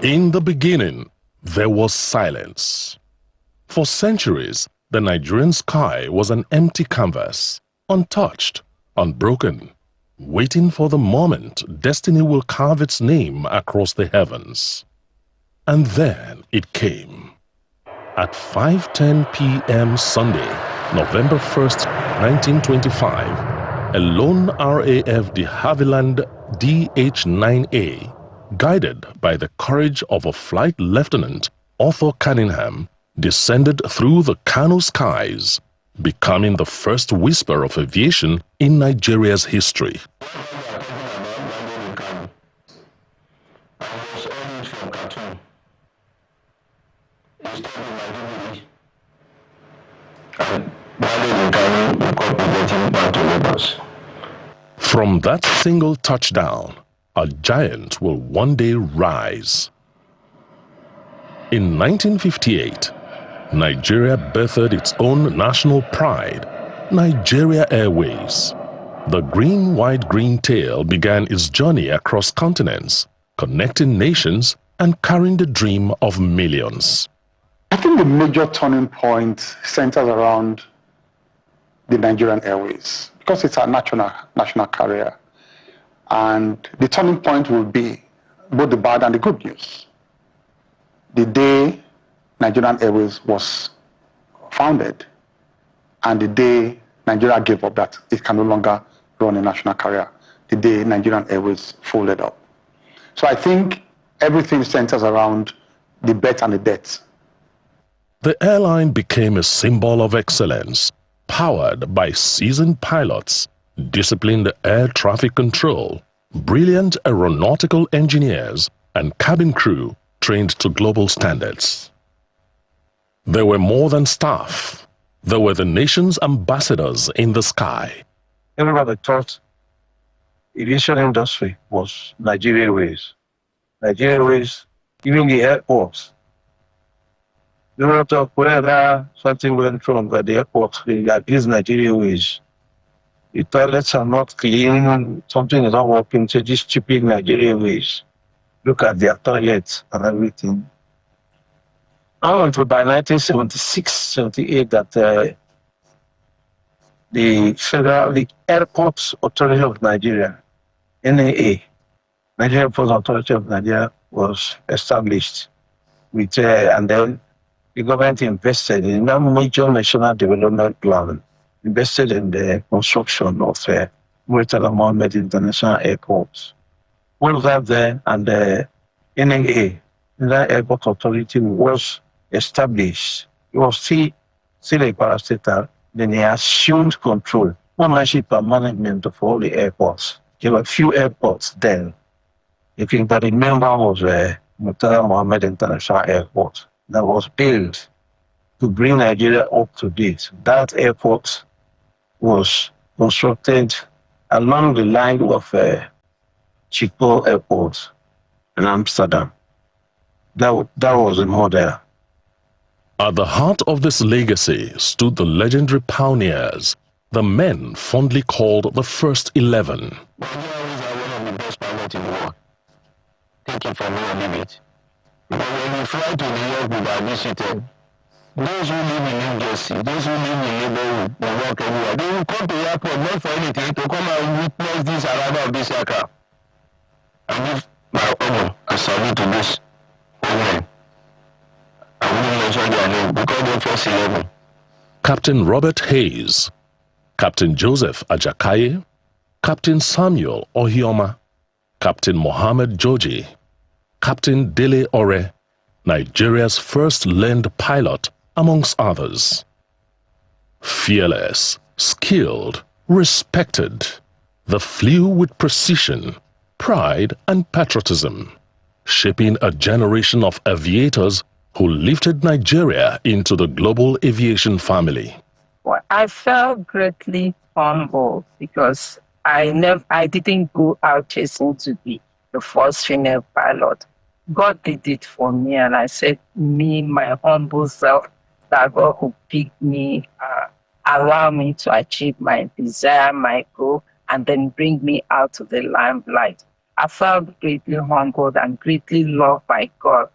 In the beginning, there was silence. For centuries, the Nigerian sky was an empty canvas, untouched, unbroken, waiting for the moment destiny will carve its name across the heavens. And then it came. At 5:10 p.m. Sunday, November 1st, 1925, a lone RAF de Havilland DH-9A, guided by the courage of a flight lieutenant, Arthur Cunningham, descended through the Kano skies, becoming the first whisper of aviation in Nigeria's history. From that single touchdown, a giant will one day rise. In 1958, Nigeria birthed its own national pride, Nigeria Airways. The green, white, green tail began its journey across continents, connecting nations and carrying the dream of millions. I think the major turning point centers around the Nigerian Airways, because it's a national carrier. And the turning point will be both the bad and the good news. The day Nigerian Airways was founded and the day Nigeria gave up that it can no longer run a national carrier, the day Nigerian Airways folded up. So I think everything centers around the bet and the debt. The airline became a symbol of excellence, powered by seasoned pilots, disciplined air traffic control, brilliant aeronautical engineers, and cabin crew trained to global standards. There were more than staff. There were the nation's ambassadors in the sky. Everybody thought aviation industry was Nigerian Airways. Nigerian Airways, even the airports. You don't talk whether something went wrong at the airport, they abuse Nigerian Airways. The toilets are not clean, something is not working, so just stupid Nigerian Airways. Look at their toilets and everything. Until by 1976, 78, that the Airports Authority of Nigeria, NAA, Nigerian Airports Authority of Nigeria, was established with, and then the government invested in a major national development plan, invested in the construction of Murtala Mohammed International Airport. All of that there, and the NAA, the Airport Authority, was established. It was still a parastatal. Then they assumed control, ownership and management of all the airports. There were a few airports then. I think that the member was Murtala Mohammed International Airport that was built to bring Nigeria up to date. That airport was constructed along the line of Schiphol Airport in Amsterdam. That was the model. At the heart of this legacy stood the legendary pioneers, the men fondly called the First 11. Take it from me and leave it. But when you fly to New York with our visitor, those who live in New Jersey, those who live in neighborhood, they work everywhere, they will come to the airport not for anything, to come and witness this arrival of this aircraft. I give my honor and salute to this women. I won't mention their name because they're First 11. Captain Robert Hayes, Captain Joseph Ajakaye, Captain Samuel Ohioma, Captain Mohammed Joji, Captain Dele Ore, Nigeria's first learned pilot, amongst others. Fearless, skilled, respected, they flew with precision, pride and patriotism, shaping a generation of aviators who lifted Nigeria into the global aviation family. Well, I felt greatly humbled because I didn't go out chasing to be the first female pilot. God did it for me, and I said, me, my humble self, that God who picked me, allow me to achieve my desire, my goal, and then bring me out to the limelight. I felt greatly humbled and greatly loved by God,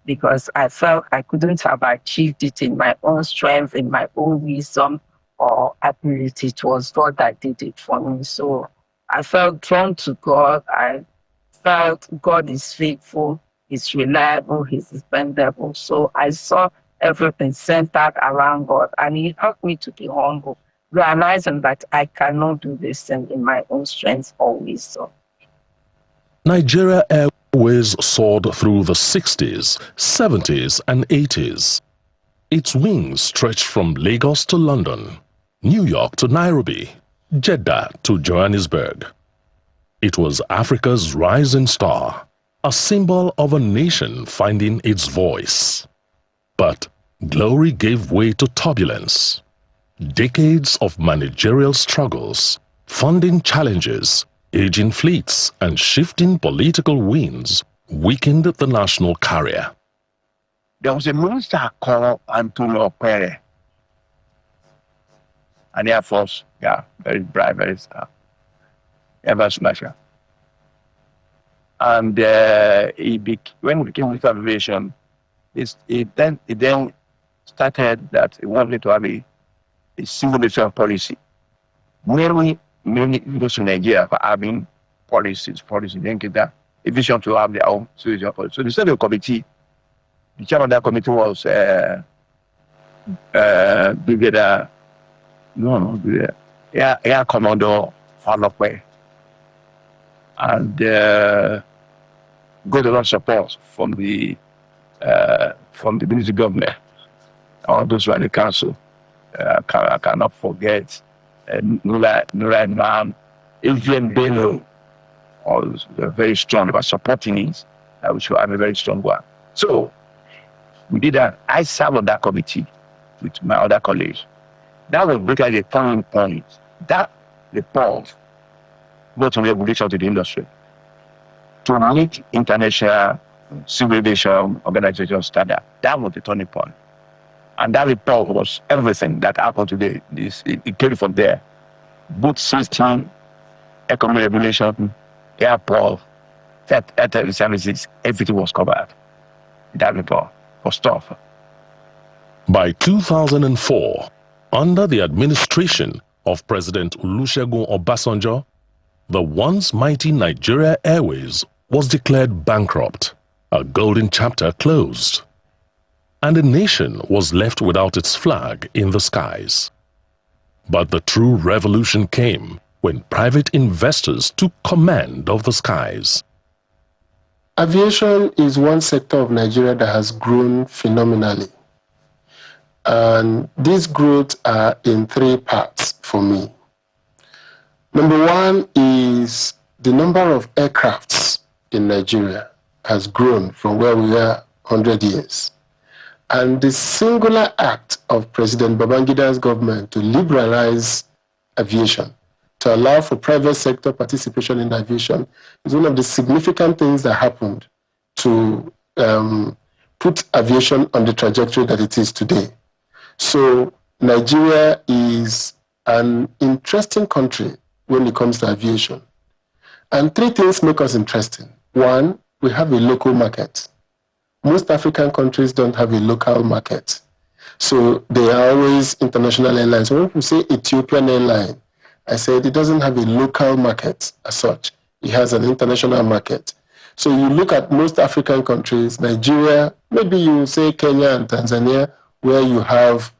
because I felt I couldn't have achieved it in my own strength, in my own wisdom or ability. It was God that did it for me. So I felt drawn to God. I felt God is faithful, He's reliable, He's dependable. So I saw everything centered around God, and He helped me to be humble, realizing that I cannot do this thing in my own strength or wisdom. Nigeria Airways soared through the 60s, 70s, and 80s. Its wings stretched from Lagos to London, New York to Nairobi, Jeddah to Johannesburg. It was Africa's rising star, a symbol of a nation finding its voice. But glory gave way to turbulence. Decades of managerial struggles, funding challenges, aging fleets, and shifting political winds weakened the national carrier. There was a minister called Antonio Pere, an Air Force, very bright, very star, ever smasher. And when we became with aviation, it then started that he wanted to have a single nation policy. Mainly those in Nigeria for having policies, then get that aviation to have their own situation policy. So they started a committee. The chairman of that committee was Brigadier Air Commodore Falokwe, and got a lot of support from the military government, all those who are in the council. I cannot forget Nura Imam, Adrian Bello, all those were very strong about supporting it. We should have a very strong one. So we did that. I served on that committee with my other colleagues. That was basically the turning point. That report brought some regulation to the industry to meet international civil aviation organization standard. That was the turning point. And that report was everything that happened today. It came from there. Both system, economic regulation, airport, air services, everything was covered. That report was tough. By 2004, under the administration of President Olusegun Obasanjo, the once mighty Nigeria Airways was declared bankrupt, a golden chapter closed, and the nation was left without its flag in the skies. But the true revolution came when private investors took command of the skies. Aviation is one sector of Nigeria that has grown phenomenally. And these growths are in three parts for me. Number one is the number of aircrafts in Nigeria has grown from where we were 100 years. And the singular act of President Babangida's government to liberalize aviation, to allow for private sector participation in aviation, is one of the significant things that happened to put aviation on the trajectory that it is today. So Nigeria is an interesting country when it comes to aviation. And three things make us interesting. One, we have a local market. Most African countries don't have a local market. So they are always international airlines. When people say Ethiopian airline, I said it doesn't have a local market as such. It has an international market. So you look at most African countries, Nigeria, maybe you say Kenya and Tanzania, where you have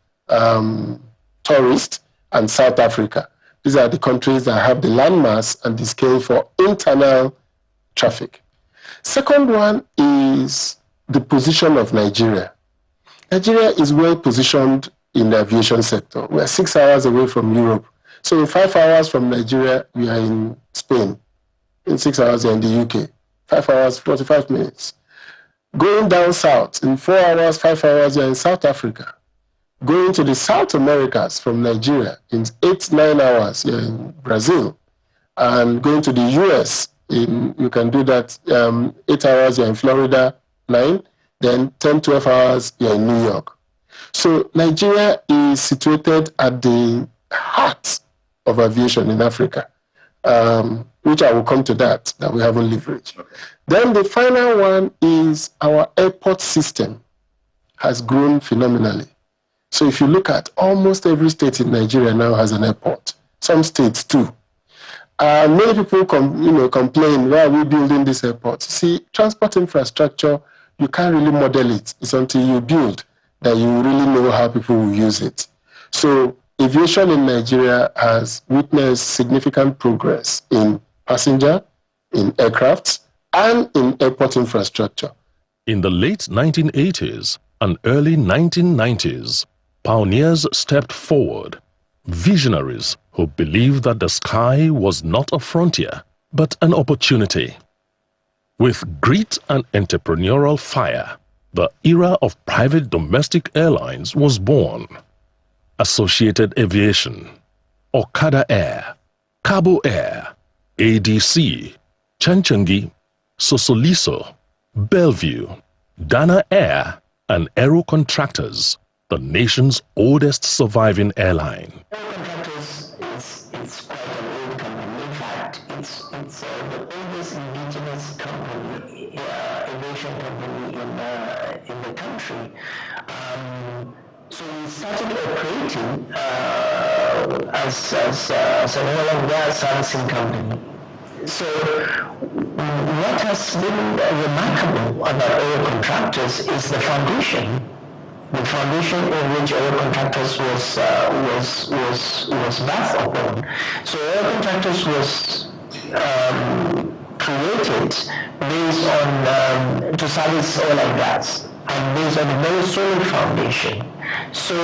tourists, and South Africa. These are the countries that have the landmass and the scale for internal traffic. Second one is the position of Nigeria. Nigeria is well positioned in the aviation sector. We are 6 hours away from Europe. So in 5 hours from Nigeria, we are in Spain. In 6 hours, we are in the UK. 5 hours, 45 minutes. Going down south, in 4 hours, 5 hours, you are in South Africa. Going to the South Americas from Nigeria, in 8-9 hours, you're in Brazil. And going to the US, you can do that 8 hours, you're in Florida, 9. Then 10-12 hours, you're in New York. So Nigeria is situated at the heart of aviation in Africa. which I will come to that we haven't leveraged. Then the final one is our airport system has grown phenomenally. So if you look at almost every state in Nigeria now has an airport, some states too. Many people complain, why are we building this airport? See, transport infrastructure, you can't really model it. It's until you build that you really know how people will use it. So aviation in Nigeria has witnessed significant progress in passenger, in aircrafts, and in airport infrastructure. In the late 1980s and early 1990s, pioneers stepped forward, visionaries who believed that the sky was not a frontier, but an opportunity. With grit and entrepreneurial fire, the era of private domestic airlines was born. Associated Aviation, Okada Air, Cabo Air, ADC, Chanchangi, Sosoliso, Bellevue, Dana Air, and Aero Contractors, the nation's oldest surviving airline. Aero Contractors is quite an old company. In fact, it's the oldest indigenous company, aviation company in the country. So we started operating as an oil and gas servicing company. So what has been remarkable about Aero Contractors is the foundation. The foundation in which Aero Contractors was based upon. So Aero Contractors was created based on to service oil and gas, and based on a very solid foundation. So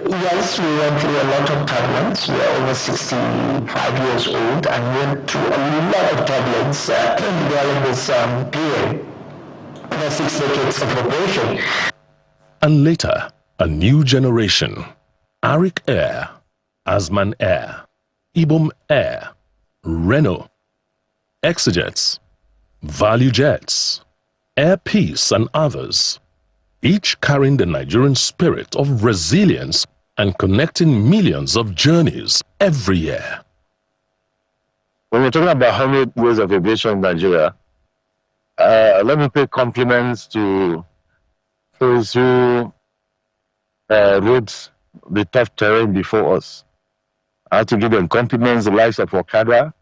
yes, we went through a lot of turbulence. We are over 65 years old and went through a lot of turbulence during this period, the 6 decades of operation. And later, a new generation, Arik Air, Asman Air, Ibom Air, Renault, Exijets, Value Jets, Air Peace and others, each carrying the Nigerian spirit of resilience and connecting millions of journeys every year. When we're talking about 100 ways of aviation in Nigeria, let me pay compliments to those who rode the tough terrain before us. I have to give them compliments, the likes of Okada,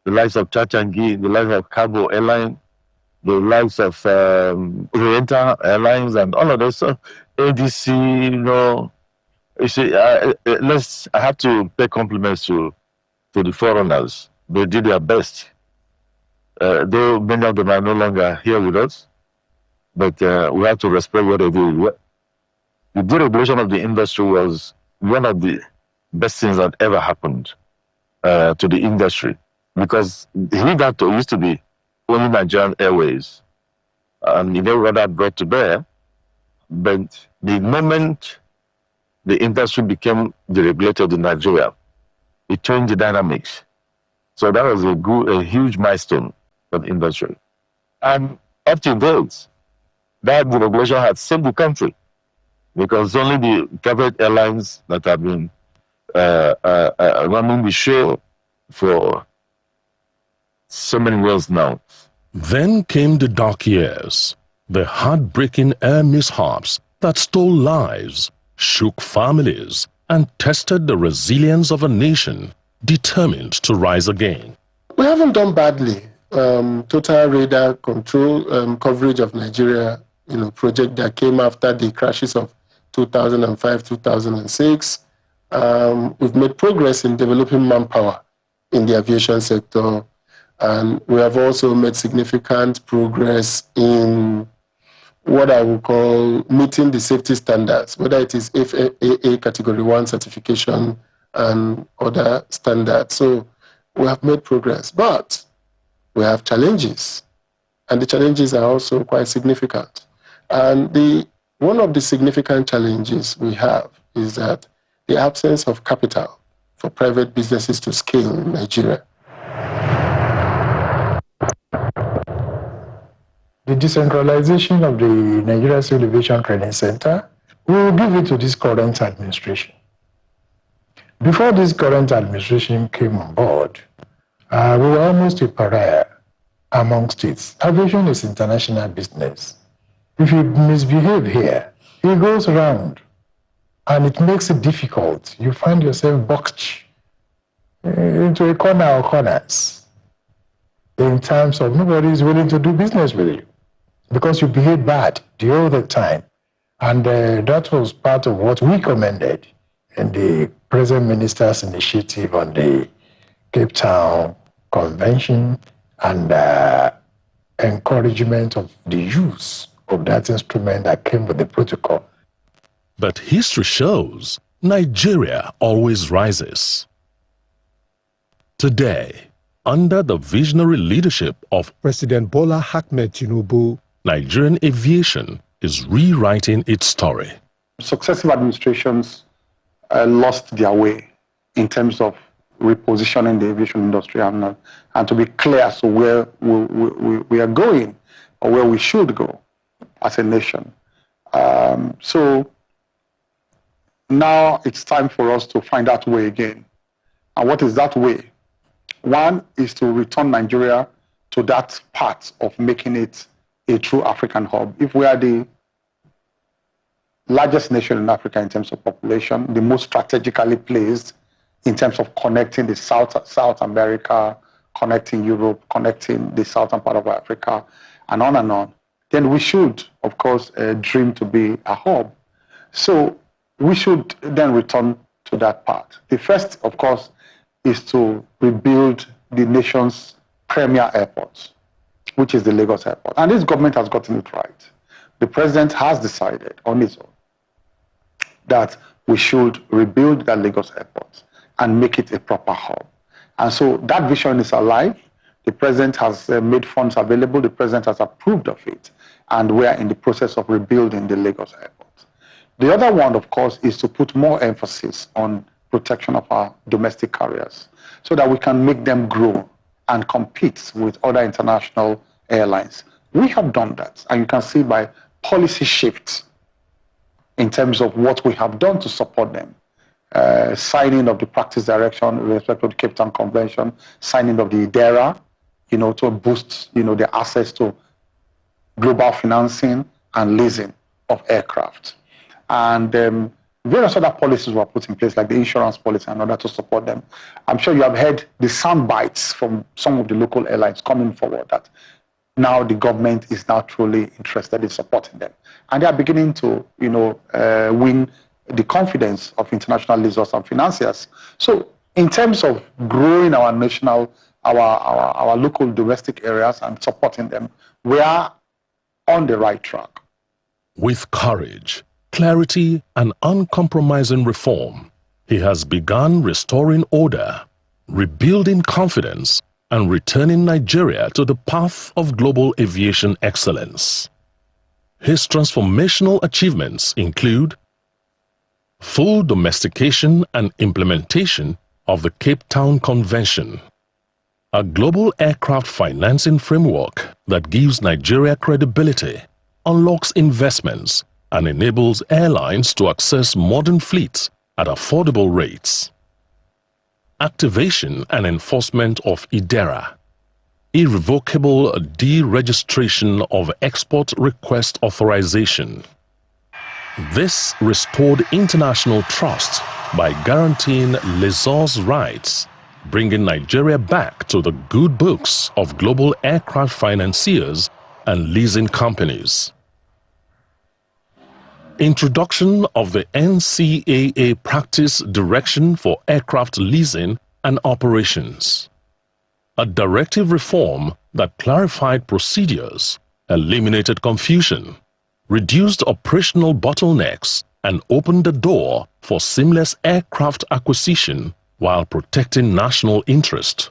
the likes of Chachangi, the likes of Cabo Airline, the likes of Oriental Airlines, and all of those. So ADC, you see, I have to pay compliments to the foreigners. They did their best. Though many of them are no longer here with us, but we have to respect what they do. The deregulation of the industry was one of the best things that ever happened to the industry, because hitherto used to be only Nigerian Airways, and what that brought to bear. But the moment the industry became deregulated in Nigeria, it changed the dynamics. So that was a huge milestone for the industry. And up to date, that deregulation had saved the country, because only the private airlines that have been running the show for so many years now. Then came the dark years, the heartbreaking air mishaps that stole lives, shook families, and tested the resilience of a nation determined to rise again. We haven't done badly. Total radar control coverage of Nigeria, project that came after the crashes of 2005, 2006. We've made progress in developing manpower in the aviation sector, and we have also made significant progress in what I would call meeting the safety standards, whether it is FAA Category 1 certification and other standards. So we have made progress, but we have challenges, and the challenges are also quite significant. And one of the significant challenges we have is that the absence of capital for private businesses to scale in Nigeria. The decentralization of the Nigeria Civil Aviation Training Center, we will give it to this current administration. Before this current administration came on board, We were almost a pariah amongst it. Aviation is international business. If you misbehave here, it goes around, and it makes it difficult. You find yourself boxed into a corner or corners in terms of nobody is willing to do business with you because you behave bad the other time. And that was part of what we commended in the present minister's initiative on the Cape Town Convention and encouragement of the use of that instrument that came with the protocol. But history shows Nigeria always rises. Today, under the visionary leadership of President Bola Ahmed Tinubu, Nigerian aviation is rewriting its story. Successive administrations lost their way in terms of repositioning the aviation industry and to be clear as to where we are going or where we should go as a nation. So now it's time for us to find that way again. And what is that way? One is to return Nigeria to that part of making it a true African hub. If we are the largest nation in Africa in terms of population, the most strategically placed in terms of connecting the South America, connecting Europe, connecting the southern part of Africa, and on, then we should, of course, dream to be a hub. So we should then return to that part. The first, of course, is to rebuild the nation's premier airport, which is the Lagos Airport. And this government has gotten it right. The president has decided on his own that we should rebuild that Lagos Airport and make it a proper hub. And so that vision is alive. The president has made funds available. The president has approved of it. And we are in the process of rebuilding the Lagos Airport. The other one, of course, is to put more emphasis on protection of our domestic carriers so that we can make them grow and compete with other international airlines. We have done that, and you can see by policy shifts in terms of what we have done to support them. Signing of the practice direction with respect to the Cape Town Convention, signing of the IDERA, to boost, their access to global financing and leasing of aircraft. And various other policies were put in place, like the insurance policy in order to support them. I'm sure you have heard the sound bites from some of the local airlines coming forward that now the government is now truly interested in supporting them. And they are beginning to, win the confidence of international lessors and financiers. So in terms of growing our national, our local domestic areas and supporting them, we are on the right track. With courage, clarity, and uncompromising reform, he has begun restoring order, rebuilding confidence, and returning Nigeria to the path of global aviation excellence. His transformational achievements include full domestication and implementation of the Cape Town Convention, a global aircraft financing framework that gives Nigeria credibility, unlocks investments, and enables airlines to access modern fleets at affordable rates. Activation and enforcement of IDERA, irrevocable deregistration of export request authorization. This restored international trust by guaranteeing lessors' rights, bringing Nigeria back to the good books of global aircraft financiers and leasing companies. Introduction of the NCAA Practice Direction for Aircraft Leasing and Operations. A directive reform that clarified procedures, eliminated confusion, reduced operational bottlenecks, and opened the door for seamless aircraft acquisition while protecting national interest.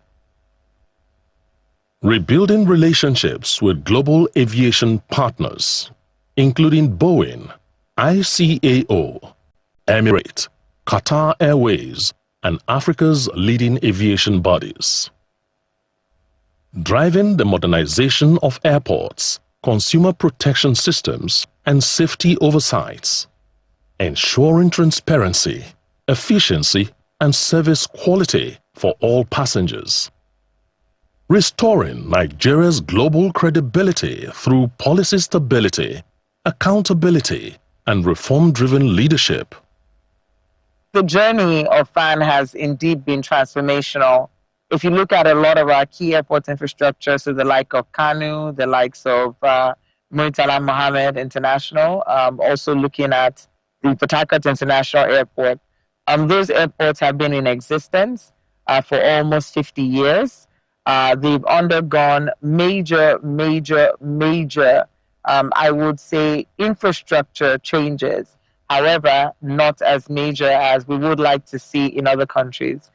Rebuilding relationships with global aviation partners, including Boeing, ICAO, Emirates, Qatar Airways, and Africa's leading aviation bodies. Driving the modernization of airports, consumer protection systems, and safety oversights. Ensuring transparency, efficiency, and service quality for all passengers. restoring Nigeria's global credibility through policy stability, accountability, and reform-driven leadership. The journey of FAN has indeed been transformational. If you look at a lot of our key airport infrastructure, so the like of Kanu, the likes of Murtala Mohammed International, also looking at the Port Harcourt International Airport, those airports have been in existence for almost 50 years. They've undergone major, I would say, infrastructure changes. However, not as major as we would like to see in other countries.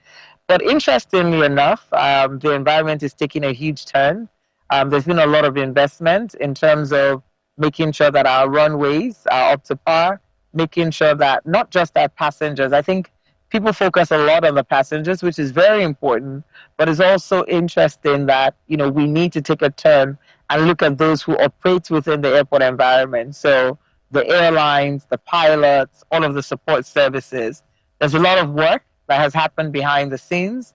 But interestingly enough, the environment is taking a huge turn. There's been a lot of investment in terms of making sure that our runways are up to par, making sure that not just our passengers, I think people focus a lot on the passengers, which is very important, but it's also interesting that, we need to take a turn and look at those who operate within the airport environment. So the airlines, the pilots, all of the support services. There's a lot of work that has happened behind the scenes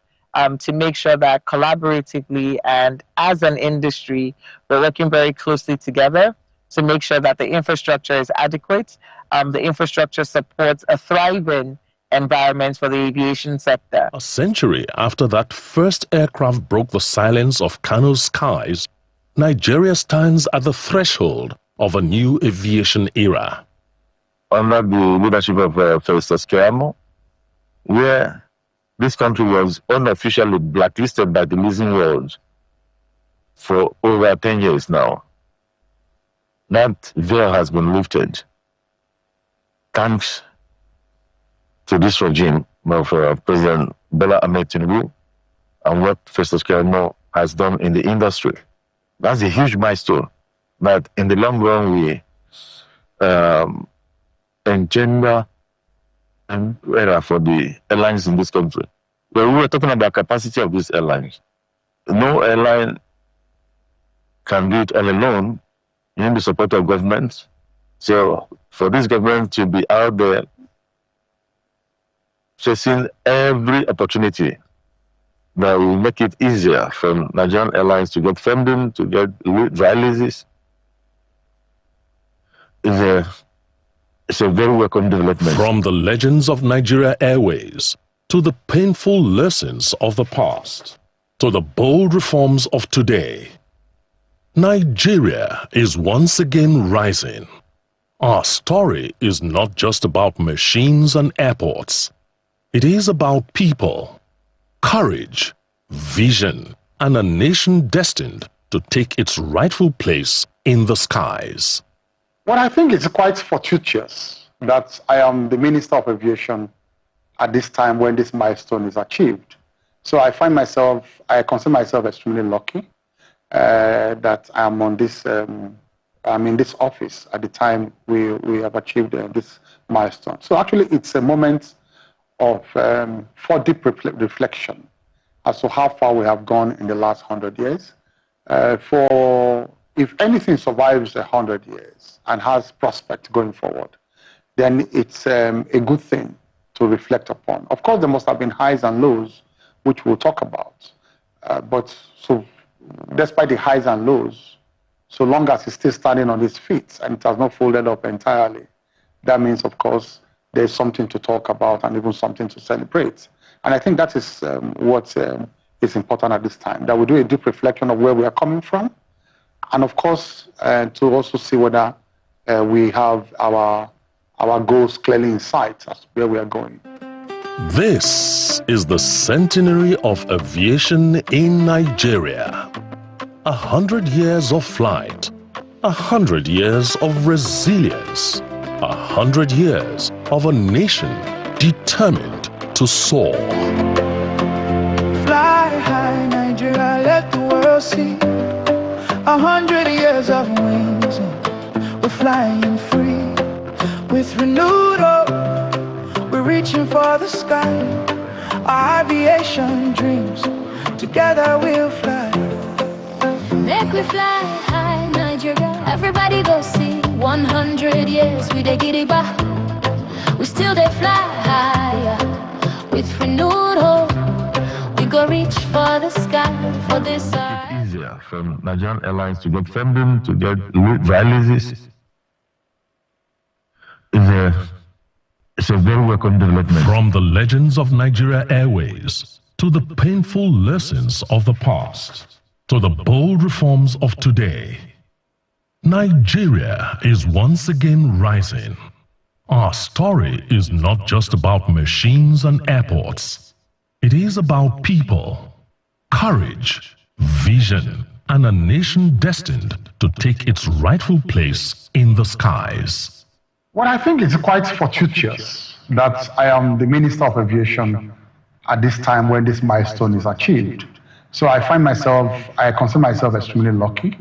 to make sure that collaboratively and as an industry, we're working very closely together to make sure that the infrastructure is adequate. The infrastructure supports a thriving environment for the aviation sector. A century after that first aircraft broke the silence of Kano's skies, Nigeria stands at the threshold of a new aviation era. Under the leadership of Festus Keyamo, where this country was unofficially blacklisted by the leasing world for over 10 years now, that veil has been lifted. Thanks to this regime of President Bola Ahmed Tinubu and what Festus Keyamo has done in the industry. That's a huge milestone. But in the long run, we engender an era for the airlines in this country. But we were talking about the capacity of these airlines. No airline can do it all alone. You need the support of government. So for this government to be out there chasing every opportunity that will make it easier for Nigerian airlines to get funding, to get dry leases, it's a very welcome development. From the legends of Nigeria Airways, to the painful lessons of the past, to the bold reforms of today, Nigeria is once again rising. Our story is not just about machines and airports. It is about people, courage, vision, and a nation destined to take its rightful place in the skies. Well, I think it's quite fortuitous that I am the Minister of Aviation at this time when this milestone is achieved. So I consider myself extremely lucky that I'm on this, I'm in this office at the time we have achieved this milestone. So actually it's a moment of for deep reflection as to how far we have gone in the last 100 years. If anything survives 100 years and has prospect going forward, then it's a good thing to reflect upon. Of course, there must have been highs and lows, which we'll talk about. But so, despite the highs and lows, so long as it's still standing on its feet and it has not folded up entirely, that means, of course, there's something to talk about and even something to celebrate. And I think that is what is important at this time, that we do a deep reflection of where we are coming from, and of course, to also see whether we have our goals clearly in sight as to where we are going. This is the centenary of aviation in Nigeria. 100 years of flight, 100 years of resilience, 100 years of a nation determined to soar. Fly high, Nigeria, let the world see. 100 years of wings, we're flying free. With renewed hope, we're reaching for the sky. Our aviation dreams, together we'll fly. Make we fly high, Nigeria, everybody go see. 100 years, we dey get it back. We still dey fly higher. With renewed hope, we go reach for the sky for this. It's easier from Nigerian Airlines to get funding, to get dialysis. It's a very welcome development. From the legends of Nigeria Airways to the painful lessons of the past to the bold reforms of today, Nigeria is once again rising. Our story is not just about machines and airports. It is about people, courage, vision, and a nation destined to take its rightful place in the skies. Well, I think it's quite fortuitous that I am the Minister of Aviation at this time when this milestone is achieved. So I consider myself extremely lucky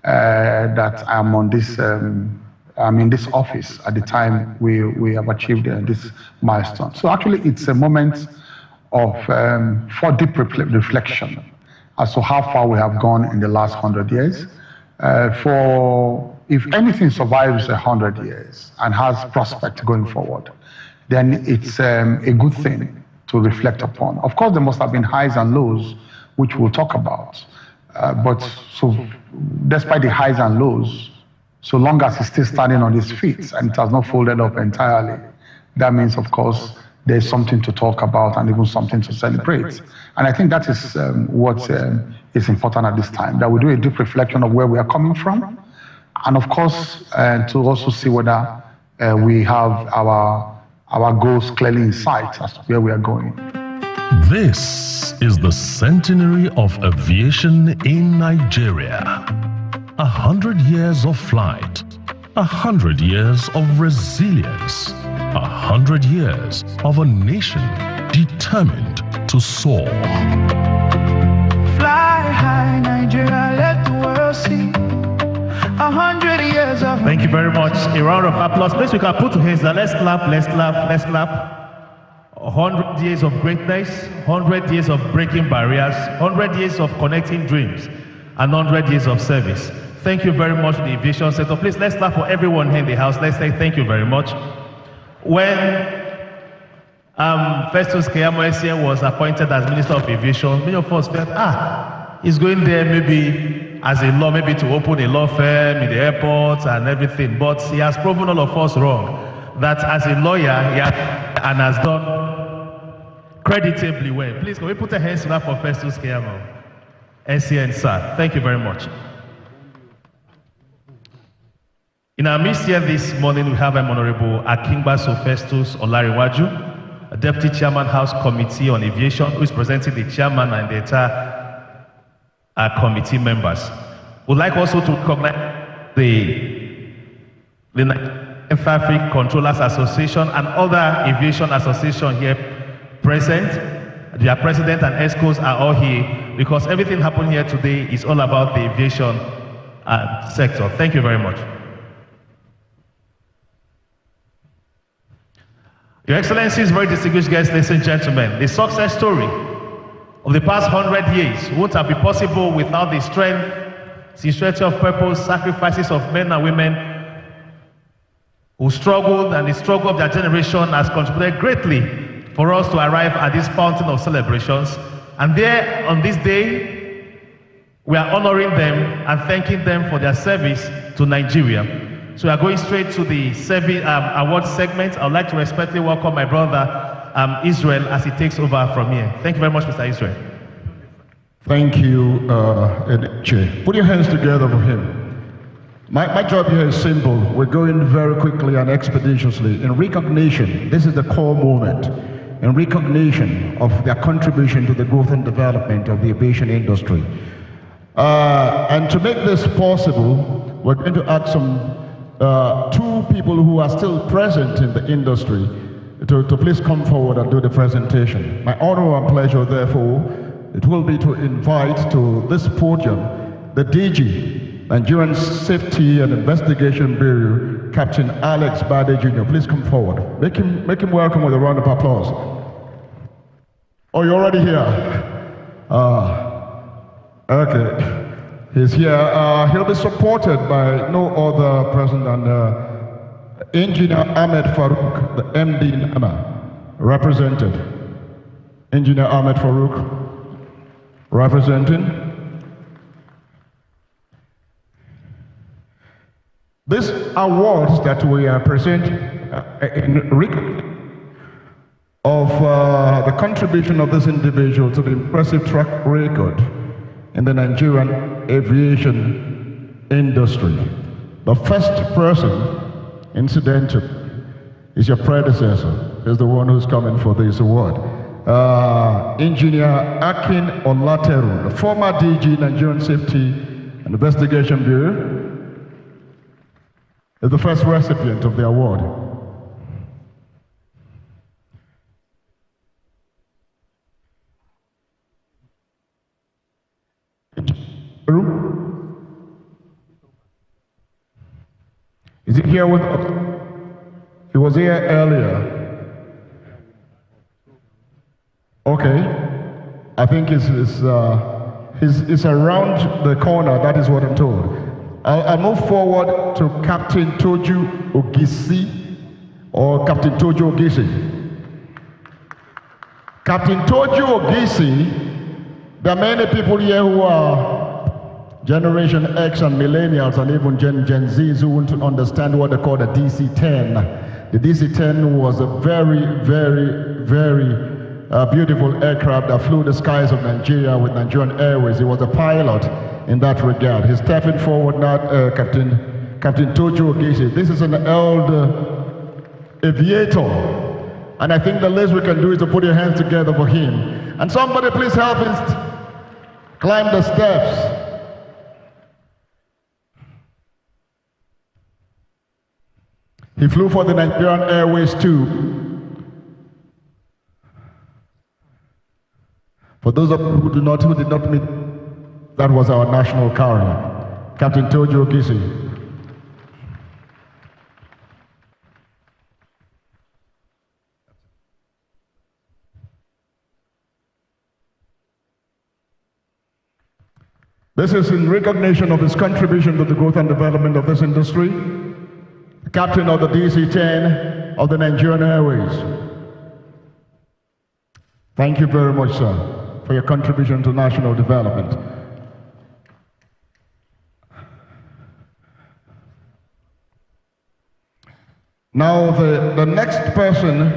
that I'm on this, I'm in this office at the time we have achieved this milestone. So actually it's a moment of for deep reflection as to how far we have gone in the last 100 years. If anything survives 100 years and has prospect going forward, then it's a good thing to reflect upon. Of course, there must have been highs and lows, which we'll talk about. But so, despite the highs and lows, so long as it's still standing on its feet and it has not folded up entirely, that means, of course, there's something to talk about and even something to celebrate. And I think that is what is important at this time, that we do a deep reflection of where we are coming from, and of course, to also see whether we have our goals clearly in sight as to where we are going. This is the Centenary of Aviation in Nigeria. 100 years of flight, 100 years of resilience, 100 years of a nation determined to soar. Fly high, Nigeria, let the world see. 100 years of. Thank you very much. A round of applause. Please, we can put two hands down. Let's clap, let's clap, let's clap. 100 years of greatness, 100 years of breaking barriers, 100 years of connecting dreams, and 100 years of service. Thank you very much, the aviation sector. Please, let's clap for everyone here in the house. Let's say thank you very much. When Festus Keyamo SCN was appointed as Minister of Aviation, many of us felt, he's going there maybe as a law, maybe to open a law firm in the airport and everything. But he has proven all of us wrong, that as a lawyer, he has done creditably well. Please, can we put a hands together for Festus Keyamo SCN, sir? Thank you very much. In our midst here this morning, we have Honorable Akingbaso Festus Olariwaju, a Deputy Chairman, House Committee on Aviation, who is presenting the Chairman and the entire committee members. We'd like also to recognize the Traffic Controllers Association and other aviation associations here present. Their president and ESCOs are all here because everything happening here today is all about the aviation sector. Thank you very much. Your Excellencies, very distinguished guests, ladies and gentlemen, the success story of the past 100 years wouldn't have been possible without the strength, sincerity of purpose, sacrifices of men and women who struggled, and the struggle of their generation has contributed greatly for us to arrive at this fountain of celebrations. And there, on this day, we are honoring them and thanking them for their service to Nigeria. So we are going straight to the service award segment. I would like to respectfully welcome my brother Israel as he takes over from here. Thank you very much, Mr. Israel. Thank you, Che. Put your hands together for him. My job here is simple. We're going very quickly and expeditiously. In recognition, this is the core moment, in recognition of their contribution to the growth and development of the aviation industry. And to make this possible, we're going to ask some two people who are still present in the industry to please come forward and do the presentation. My honor and pleasure, therefore, it will be to invite to this podium the DG, Nigerian Safety and Investigation Bureau, Captain Alex Bade Jr. Please come forward. Make him welcome with a round of applause. Oh, you're already here? Okay. He's here. He'll be supported by no other person than Engineer Ahmed Farouk, the MD NAMA, represented. Engineer Ahmed Farouk, representing. These awards that we are presenting in recognition of the contribution of this individual to the impressive track record in the Nigerian aviation industry. The first person, incidentally, is your predecessor, is the one who's coming for this award. Engineer Akin Olateru, the former DG, Nigerian Safety and Investigation Bureau, is the first recipient of the award. Is he here with us? He was here earlier. Okay. I think he's around the corner, that is what I'm told. I'll move forward to Captain Toju Ogisi, or Captain Toju Ogisi. Captain Toju Ogisi, there are many people here who are Generation X and Millennials and even Gen Zs who want to understand what they call the DC-10. The DC-10 was a very, very, very beautiful aircraft that flew the skies of Nigeria with Nigerian Airways. He was a pilot in that regard. He's stepping forward now, Captain Toju Ogisi. This is an elder aviator. And I think the least we can do is to put your hands together for him. And somebody please help him climb the steps. He flew for the Nigerian Airways too. For those of you who did not meet, that was our national carrier, Captain Toju Ogisi. This is in recognition of his contribution to the growth and development of this industry. Captain of the DC-10 of the Nigerian Airways. Thank you very much, sir, for your contribution to national development. Now, the next person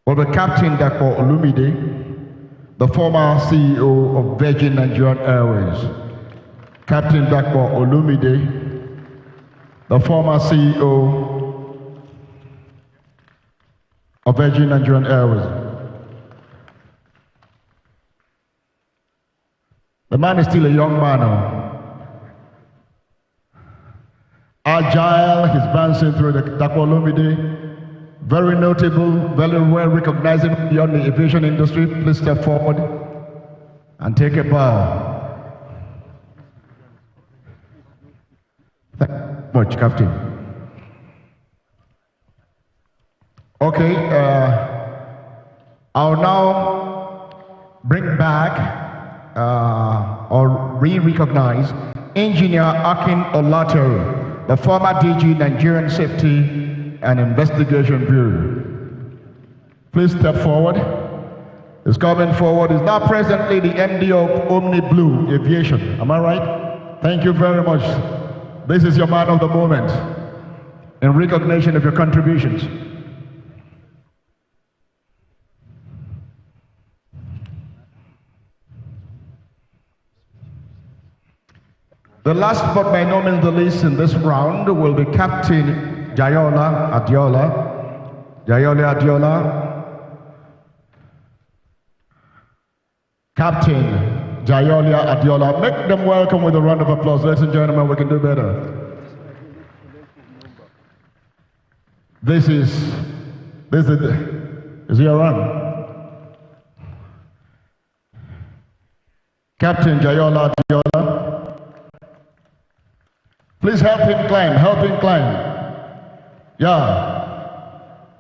will be Captain Dapo Olumide, the former CEO of Virgin Nigerian Airways. Captain Dapo Olumide, the former CEO of Virgin Nigerian Airways. The man is still a young man now. Agile, he's bouncing through the Dapo Olumide. Very notable, very well recognizable beyond the aviation industry. Please step forward and take a bow. Thank you very much, Captain. Okay, I'll now bring back or re-recognize Engineer Akin Olateru, the former DG Nigerian Safety and Investigation Bureau. Please step forward. He's coming forward. He's now presently the MD of Omni Blue Aviation. Am I right? Thank you very much. This is your man of the moment in recognition of your contributions. The last but by no means the least in this round will be Captain Jayola Adiola. Jayola Adiola. Captain Jayola Adiola. Make them welcome with a round of applause. Ladies and gentlemen, we can do better. This is your run. Captain Jayola Adiola. Please help him climb, help him climb. Yeah.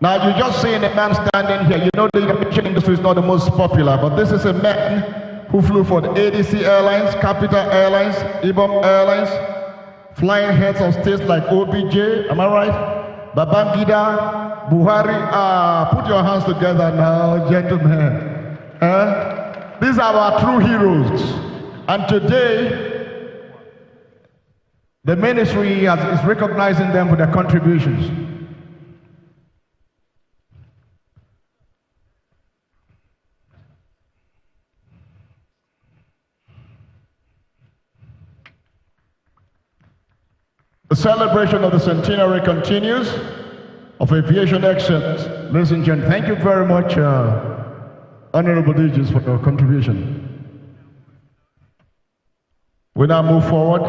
Now you just seen a man standing here. You know the aviation industry is not the most popular, but this is a man who flew for the ADC Airlines, Capital Airlines, Ibom Airlines, flying heads of states like OBJ, am I right? Babangida, Buhari. Put your hands together now, gentlemen. These are our true heroes. And today, the ministry is recognizing them for their contributions. The celebration of the Centenary continues of aviation excellence. Ladies and gentlemen, thank you very much, Honorable DJs, for your contribution. We now move forward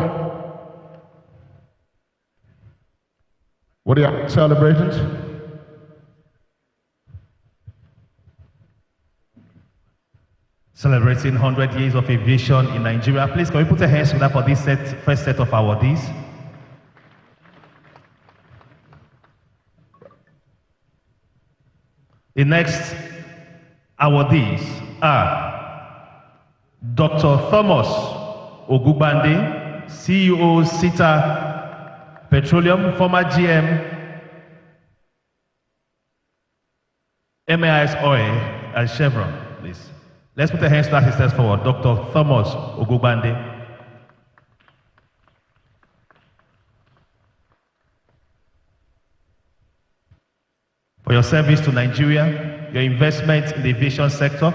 with the celebrations. Celebrating 100 years of aviation in Nigeria. Please, can we put a hands together for this first set of awardees? The next awardees are Dr. Thomas Ogugbande, CEO Sita Petroleum, former GM, MAIS Oil, and Chevron, please. Let's put a hands to our sisters forward. Dr. Thomas Ogugbande. For your service to Nigeria, your investment in the aviation sector.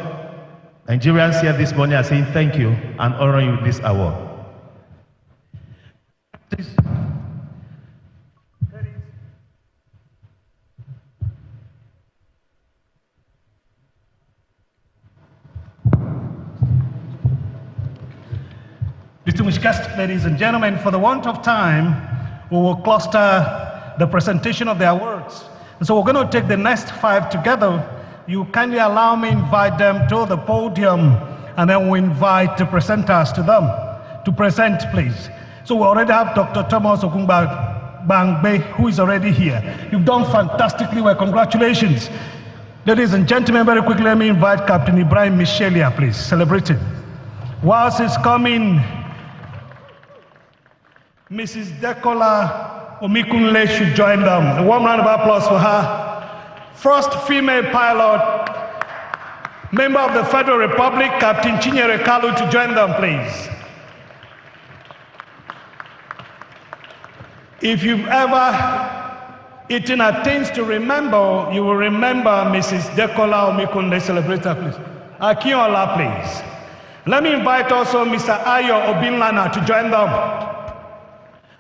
Nigerians here this morning are saying thank you and honor you with this award. Distinguished guests, ladies and gentlemen, for the want of time, we will cluster the presentation of the awards. And so we're going to take the next 5 together. You kindly allow me invite them to the podium, and then we invite the presenters to them to present, please. So we already have Dr. Thomas Ogugbangbe, who is already here. You've done fantastically well. Congratulations. Ladies and gentlemen, very quickly, let me invite Captain Ibrahim Michelia, please, celebrating. Whilst he's coming, Mrs. Dekola Omikunle should join them. A warm round of applause for her. First female pilot, member of the Federal Republic, Captain Chinyere Kalu, to join them, please. If you've ever eaten at things to remember, you will remember Mrs. Dekola Omikunle, celebrator, please. Akinola, please. Let me invite also Mr. Ayo Obinlana to join them.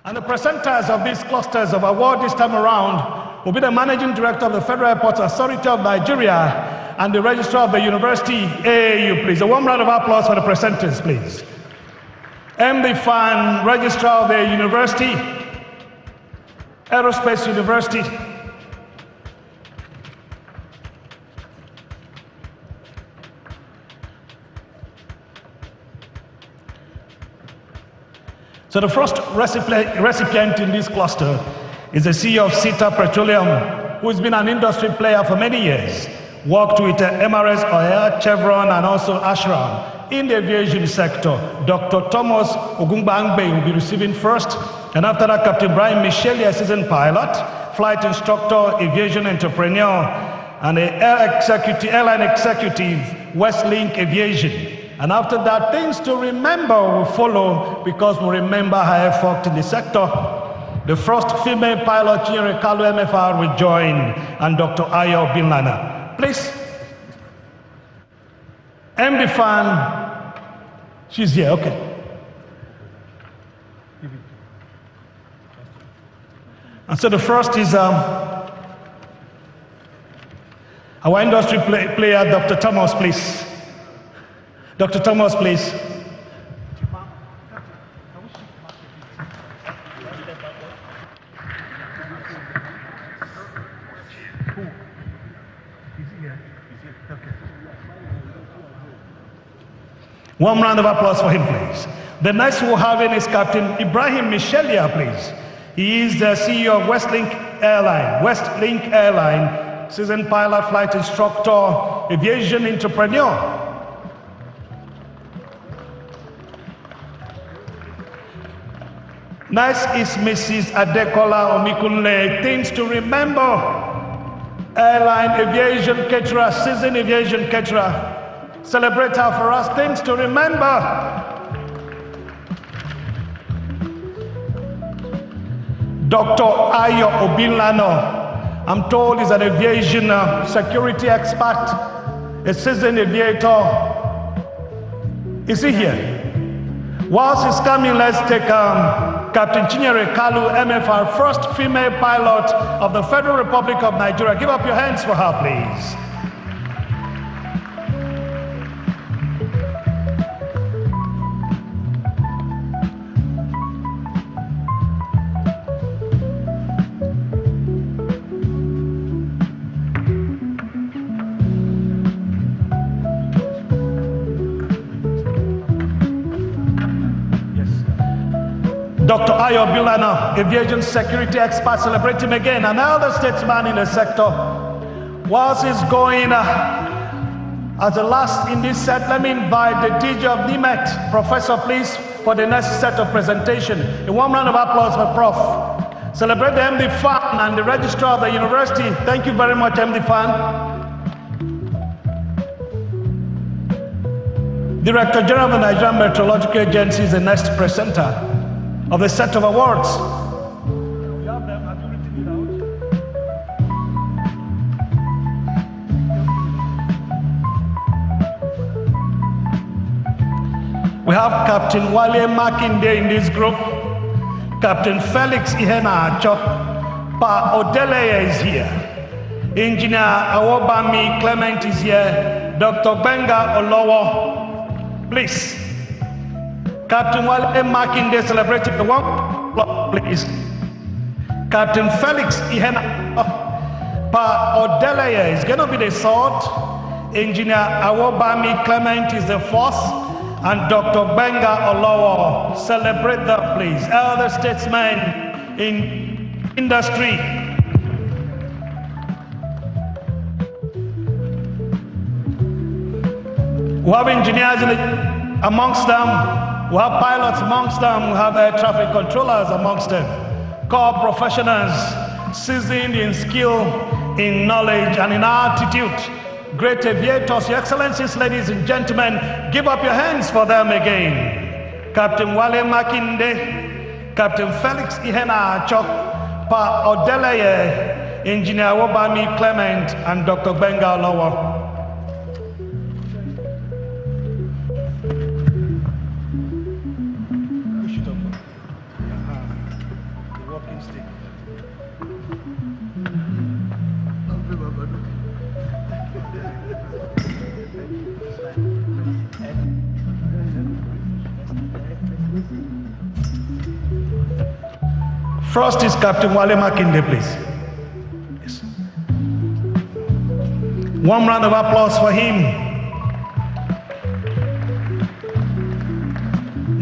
And the presenters of these clusters of award this time around will be the Managing Director of the Federal Airports Authority of Nigeria and the Registrar of the University AAU, please. A warm round of applause for the presenters, please. MD Fan, Registrar of the University, Aerospace University. So the first recipient in this cluster is the CEO of Sita Petroleum, who has been an industry player for many years, worked with MRS Oil, Chevron, and also Ashram in the aviation sector. Dr. Thomas Ogugbangbe will be receiving first, and after that, Captain Brian Michelia, seasoned pilot, flight instructor, aviation entrepreneur, and the airline executive, Westlink Aviation. And after that, things to remember will follow because we remember her effort in the sector. The first female pilot, Chinyere Kalu MFR, will join, and Dr. Ayo Binlana. Please. MD Fan, she's here, okay. And so the first is our industry player, Dr. Thomas, please. Dr. Thomas, please. One round of applause for him, please. The next we'll have in is Captain Ibrahim Michelia, please. He is the CEO of Westlink Airline, seasoned pilot, flight instructor, aviation entrepreneur. Next is Mrs. Adekola Omikunle. Things to remember. Airline, aviation caterer, seasoned aviation caterer. Celebrate her for us. Things to remember. Dr. Ayo Obilano, I'm told he's an aviation security expert, a seasoned aviator. Is he here? Whilst he's coming, let's take Captain Chinyere Kalu, MFR, first female pilot of the Federal Republic of Nigeria. Give up your hands for her, please. Dr. Ayo Bilana, aviation security expert, celebrate him again, an elder statesman in the sector. Whilst he's going as the last in this set, let me invite the DJ of NIMET, Professor, please, for the next set of presentation. A warm round of applause for Prof. Celebrate the MD Fan and the Registrar of the University. Thank you very much, MD Fan. Director General of the Nigerian Meteorological Agency is the next presenter of the set of awards. We have them. Have you written it out? We have Captain Wale Makinde in this group. Captain Felix Ihena Acho. Pa Odeleye is here. Engineer Awobami Clement is here. Dr. Benga Olowo. Please. Captain Wale Makinde celebrating the one, please. Captain Felix Ihena Pa Odeleye is going to be the third. Engineer Awobami Clement is the fourth. And Dr. Benga Olowo. Celebrate them, please. Elder statesmen in industry. We have engineers amongst them. We have pilots amongst them, we have air traffic controllers amongst them, core professionals, seasoned in skill, in knowledge, and in attitude. Great aviators, your excellencies, ladies and gentlemen, give up your hands for them again. Captain Wale Makinde, Captain Felix Ihena Acho, Pa Odeleye, Engineer Wobami Clement, and Dr. Benga Olowo. First is Captain Wale Makinde, please. Yes. One round of applause for him.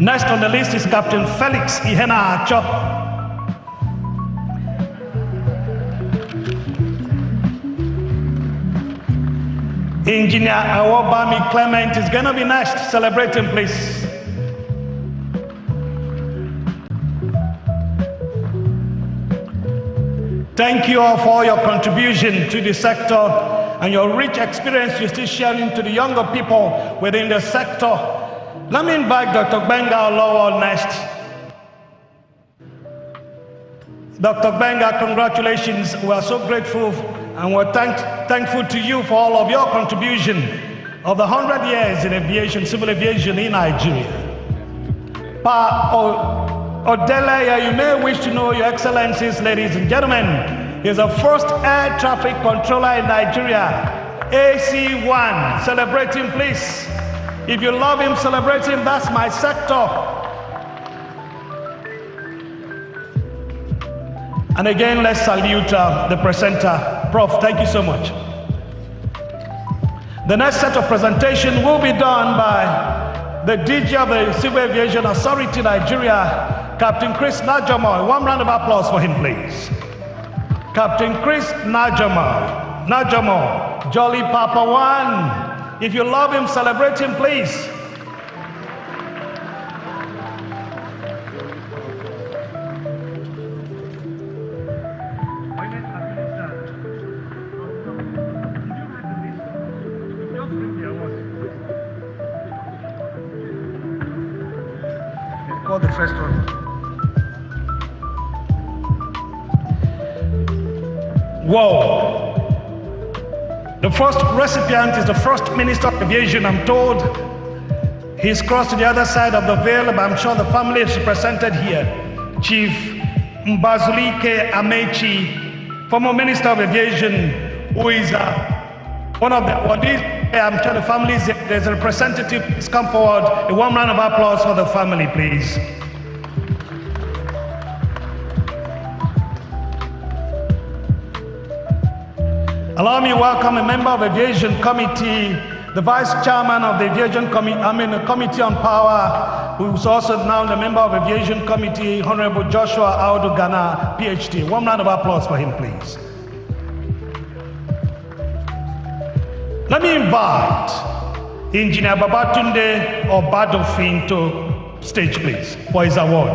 Next on the list is Captain Felix Ihena Acho. Engineer Awobami Clement is going to be next. Celebrate him, please. Thank you all for your contribution to the sector and your rich experience you're still sharing to the younger people within the sector. Let me invite Dr. Benga Olowo next. Dr. Benga, congratulations. We are so grateful and we're thankful to you for all of your contribution of the 100 years in aviation, civil aviation in Nigeria. Odeleye, you may wish to know, your excellencies, ladies and gentlemen, is the first air traffic controller in Nigeria, AC1. Celebrate him, please. If you love him, celebrate him. That's my sector. And again, let's salute the presenter. Prof, thank you so much. The next set of presentation will be done by the DG of the Civil Aviation Authority Nigeria, Captain Chris Najomo. One round of applause for him, please. Captain Chris Najomo. Najomo, Jolly Papa One. If you love him, celebrate him, please. call the first one. Whoa. The first recipient is the First Minister of Aviation, I'm told. He's crossed to the other side of the veil, but I'm sure the family is represented here. Chief Mbazulike Amechi, former Minister of Aviation, who is one of the awardees. I'm sure the family is there. There's a representative. Please come forward. A warm round of applause for the family, please. Allow me to welcome a member of the Aviation Committee, the Vice Chairman of the Aviation Committee on Power, who is also now the member of Aviation Committee, Honorable Joshua Audu Ghana, PhD. One round of applause for him, please. Let me invite Engineer Babatunde Obadofin to stage, please, for his award.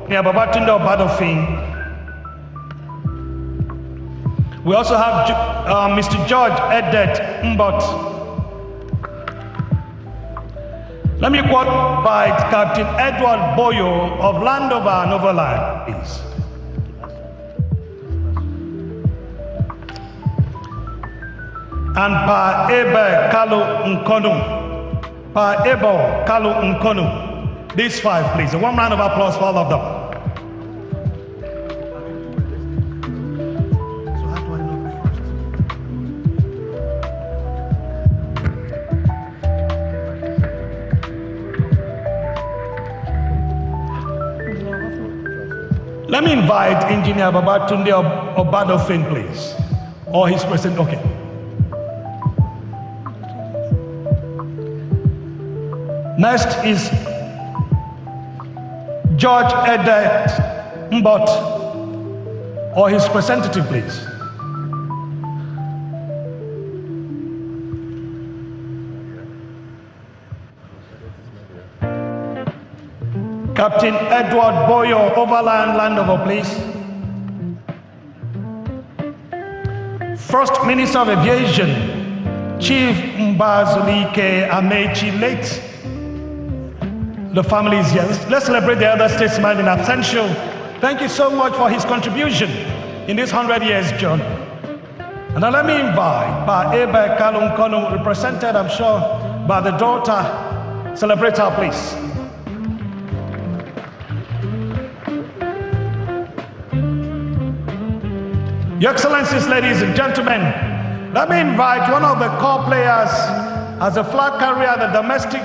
Engineer Babatunde Obadofin. We also have Mr. George Edet Mbot. Let me invite Captain Edward Boyo of Landover and Overland, please. And Pa Ebe Kalu Nkonu. Pa Ebo Kalu Nkonu. These five, please. A warm round of applause for all of them. Let me invite Engineer Babatunde Obadofin, please. Or his president, okay. Next is George Edet Mbot, or his representative, please. Captain Edward Boyo, Overland Landover, please. First Minister of Aviation, Chief Mbazulike Amechi, late. The family is here. Let's celebrate the other statesman in absentia. Thank you so much for his contribution in this 100 years journey. And now let me invite Pa Ebe Kalun Konu, represented, I'm sure, by the daughter. Celebrate her, please. Your Excellencies, ladies and gentlemen, let me invite one of the core players as a flag carrier, the domestic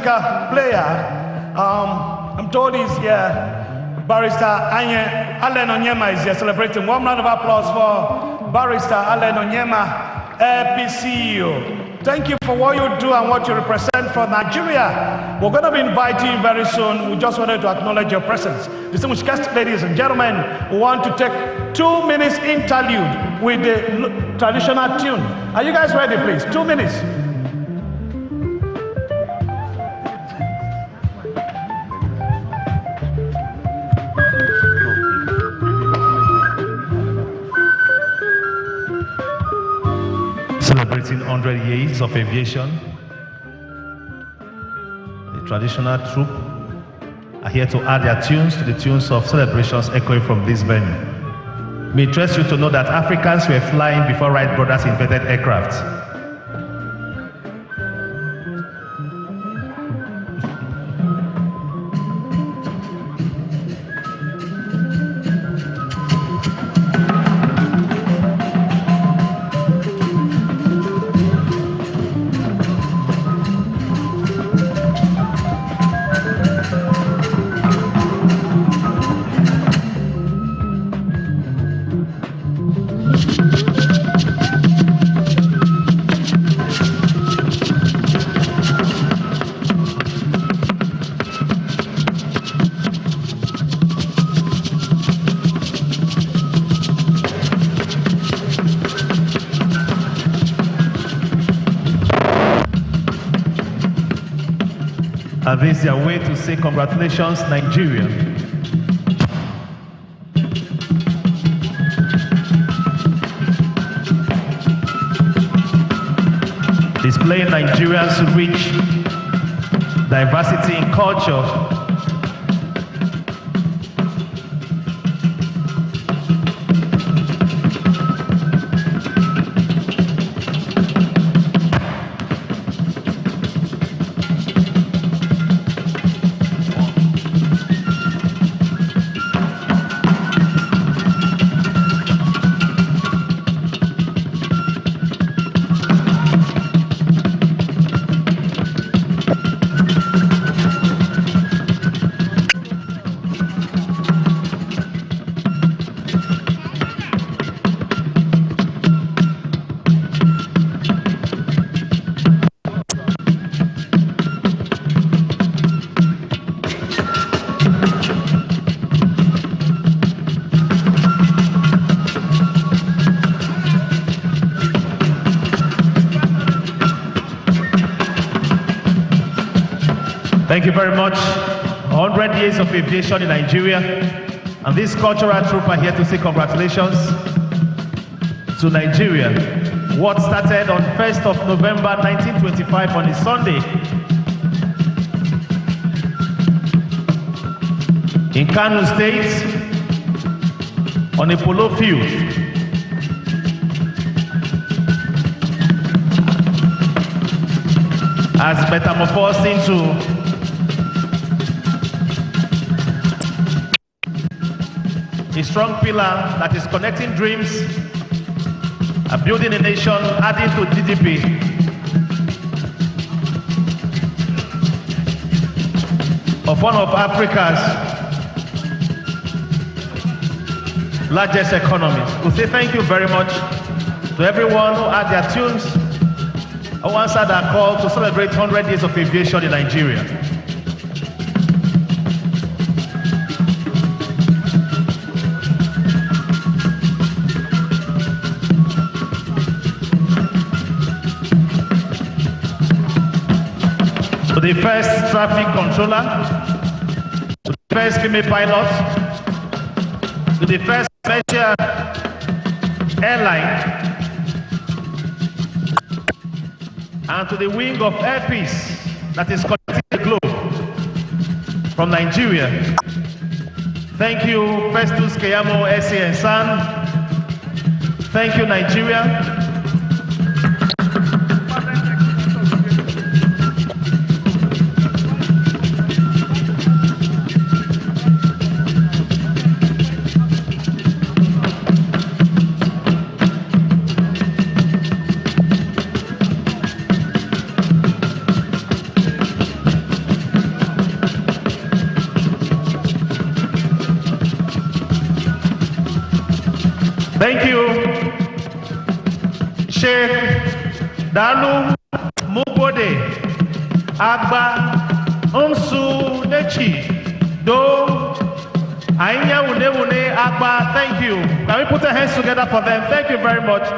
player. I'm told he's here. Barrister Allen Onyema is here celebrating. One round of applause for Barrister Allen Onyema, APCEO. Thank you for what you do and what you represent for Nigeria. We're going to be inviting you very soon. We just wanted to acknowledge your presence. Distinguished guests, ladies and gentlemen, we want to take 2 minutes interlude with the traditional tune. Are you guys ready, please? 2 minutes. Celebrating 100 years of aviation, the traditional troupe are here to add their tunes to the tunes of celebrations echoing from this venue. May interest you to know that Africans were flying before Wright brothers invented aircraft. And this is their way to say congratulations, Nigeria. Displaying Nigerians' rich diversity in culture, Thank you very much. 100 years of aviation in Nigeria. And this cultural troop are here to say congratulations to Nigeria. What started on 1st of November 1925 on a Sunday in Kano State on a polo field. Has metamorphosed into a strong pillar that is connecting dreams, building a nation, adding to GDP. Of one of Africa's largest economies. We say thank you very much to everyone who had their tunes, who answered our call to celebrate 100 years of aviation in Nigeria. To the first traffic controller, to the first female pilot, to the first major airline, and to the wing of Air Peace that is connecting the globe from Nigeria. Thank you, Festus Keyamo, SA and San. Thank you, Nigeria. Thank you, Sheikh Dalu Mubode Agba Unsu Nechi Do Ainya Wune Agba. Thank you. Can we put our hands together for them? Thank you very much.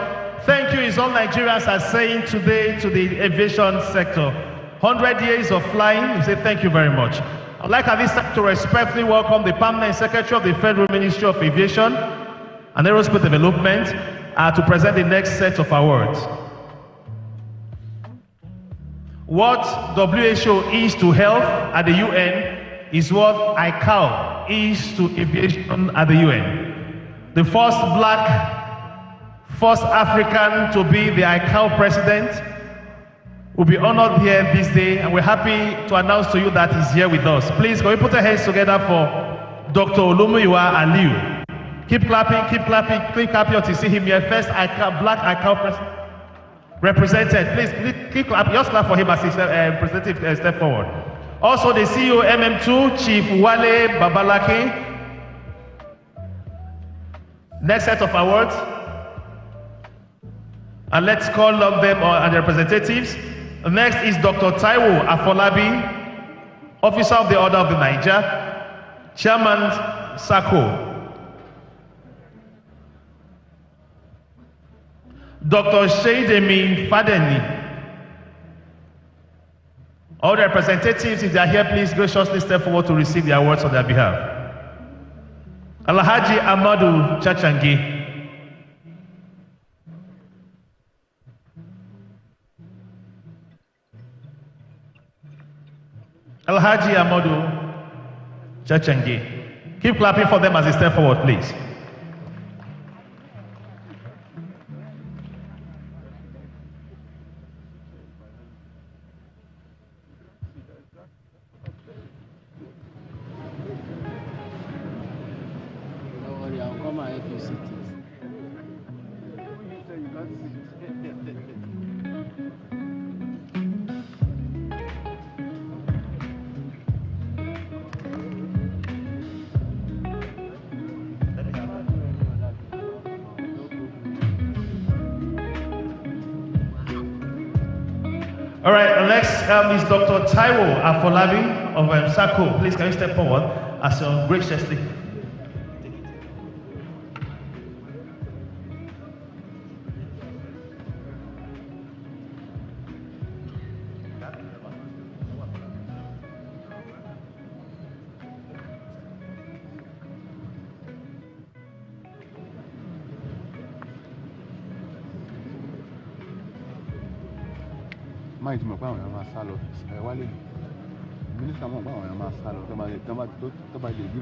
Thank you is all Nigerians are saying today to the aviation sector. 100 years of flying, we say thank you very much. I'd like at this time to respectfully welcome the Permanent Secretary of the Federal Ministry of Aviation and Aerospace Development to present the next set of awards. What WHO is to health at the UN is what ICAO is to aviation at the UN. The first black, first African to be the ICAO president will be honored here this day, and we're happy to announce to you that he's here with us. Please, can we put our hands together for Dr. Olumuyiwa Aliu. Keep clapping, keep clapping, keep clapping until you see him here. First black ICAO represented. Please keep clapping. Just clap for him as his representative step forward. Also, the CEO MM2, Chief Wale Babalake. Next set of awards. And let's call on them and the representatives. Next is Dr. Taiwo Afolabi, Officer of the Order of the Niger, Chairman SACO. Dr. Sheidemi Fadeni. All the representatives, if they are here, please graciously step forward to receive the awards on their behalf. Alhaji Amadou Chachangi. Alhaji Amadou Chachangi. Keep clapping for them as they step forward, please. All right, next is Dr. Taiwo Afolabi of SACO. Please, can you step forward as graciously.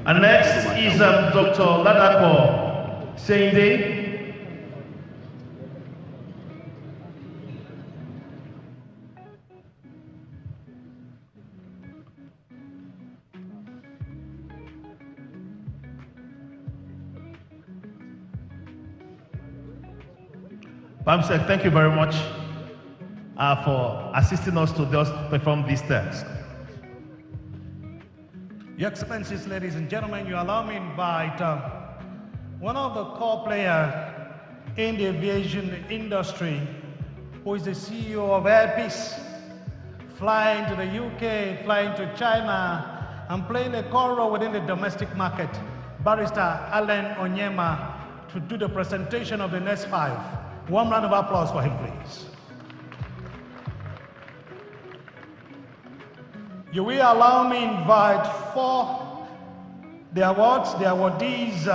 And next is Dr. Ladapo Sende. Pamsek, thank you very much for assisting us to just perform this task. Your Excellencies, ladies and gentlemen, you allow me to invite one of the core players in the aviation industry, who is the CEO of Airpeace, flying to the UK, flying to China, and playing a core role within the domestic market, Barrister Alan Onyema, to do the presentation of the next 5. One round of applause for him, please. You will allow me to invite 4 the awardees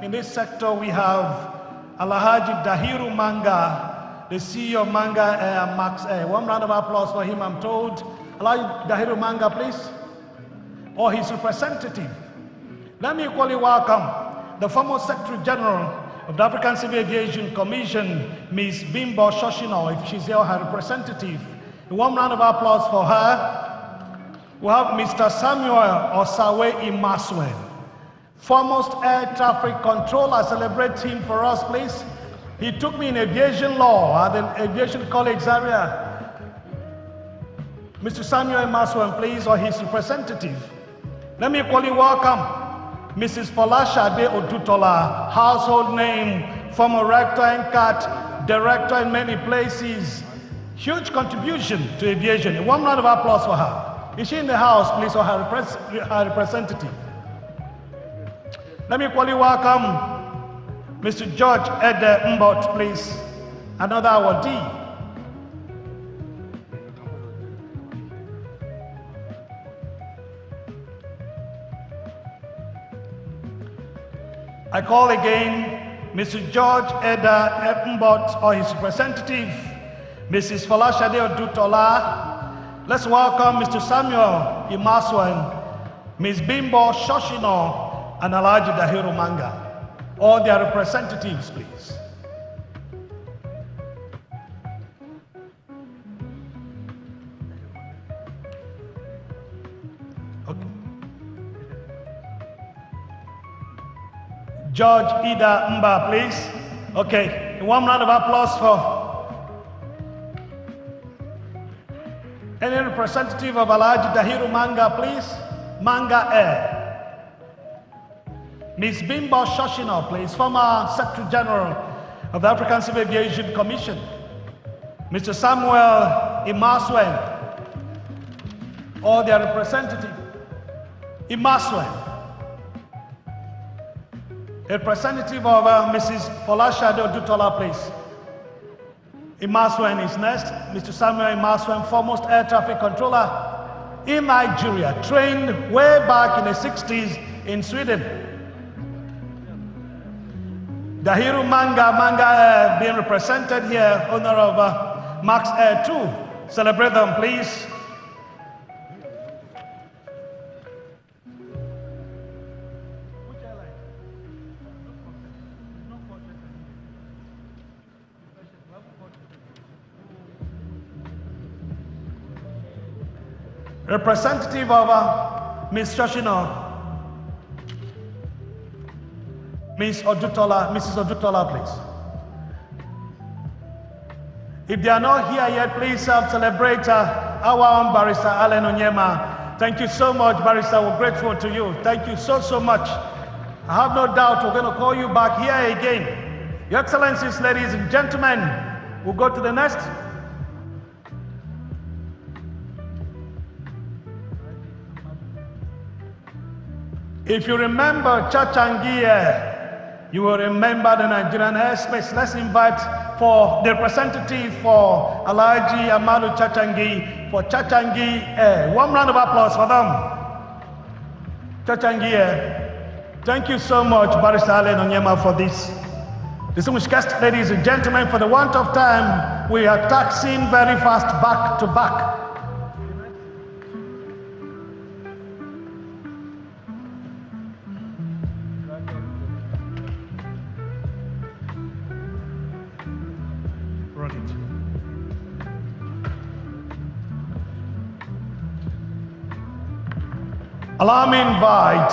in this sector. We have Alhaji Dahiru Manga, the CEO of Manga Air Max Air. One round of applause for him, I'm told. Alhaji Dahiru Manga, please. Or his representative. Let me equally welcome the former Secretary General of the African Civil Aviation Commission, Ms. Bimbo Shoshino, if she's here, her representative. One round of applause for her. We have Mr. Samuel Osawe Imaswen, foremost air traffic controller. Celebrate him for us, please. He took me in aviation law at the Aviation College area. Mr. Samuel Imaswen, please, or his representative. Let me equally welcome Mrs. Folashade Odutola, household name, former rector and CAT, director in many places. Huge contribution to aviation. One round of applause for her. Is she in the house, please, or her representative? Let me equally welcome Mr. George Ede Mbot, please, another awardee. I call again Mr. George Eda Mbot or his representative, Mrs. Folashade Odutola. Let's welcome Mr. Samuel Imaswen, Ms. Bimbo Shoshino, and Alhaji Dahiru Manga. All their representatives, please. Okay. George Ida Mba, please. Okay, one round of applause for any representative of Alhaji Dahiru Manga, please. Manga Air. Ms. Bimbo Shoshino, please, former Secretary General of the African Civil Aviation Commission. Mr. Samuel Imaswen, or their representative. Imaswen. A representative of Mrs. Folashade Odutola, please. Imaswen is next. Mr. Samuel Imaswen, foremost air traffic controller in Nigeria, trained way back in the 60s in Sweden. Dahiru Manga being represented here, owner of Max Air 2. Celebrate them, please. Representative of Ms. Shoshino, Mrs. Odutola, please. If they are not here yet, please celebrate our own Barrister Alan Onyema. Thank you so much, Barrister. We're grateful to you. Thank you so much. I have no doubt we're going to call you back here again. Your Excellencies, ladies and gentlemen, we'll go to the next. If you remember Chachangi, you will remember the Nigerian airspace. Let's invite for the representative for Alhaji Amadu Chachangi for Chachangi. One round of applause for them. Chachangi. Thank you so much, Barrister Alan Onyema, for this. Distinguished guests, ladies and gentlemen, for the want of time, We are taxiing very fast back to back. Allow me to invite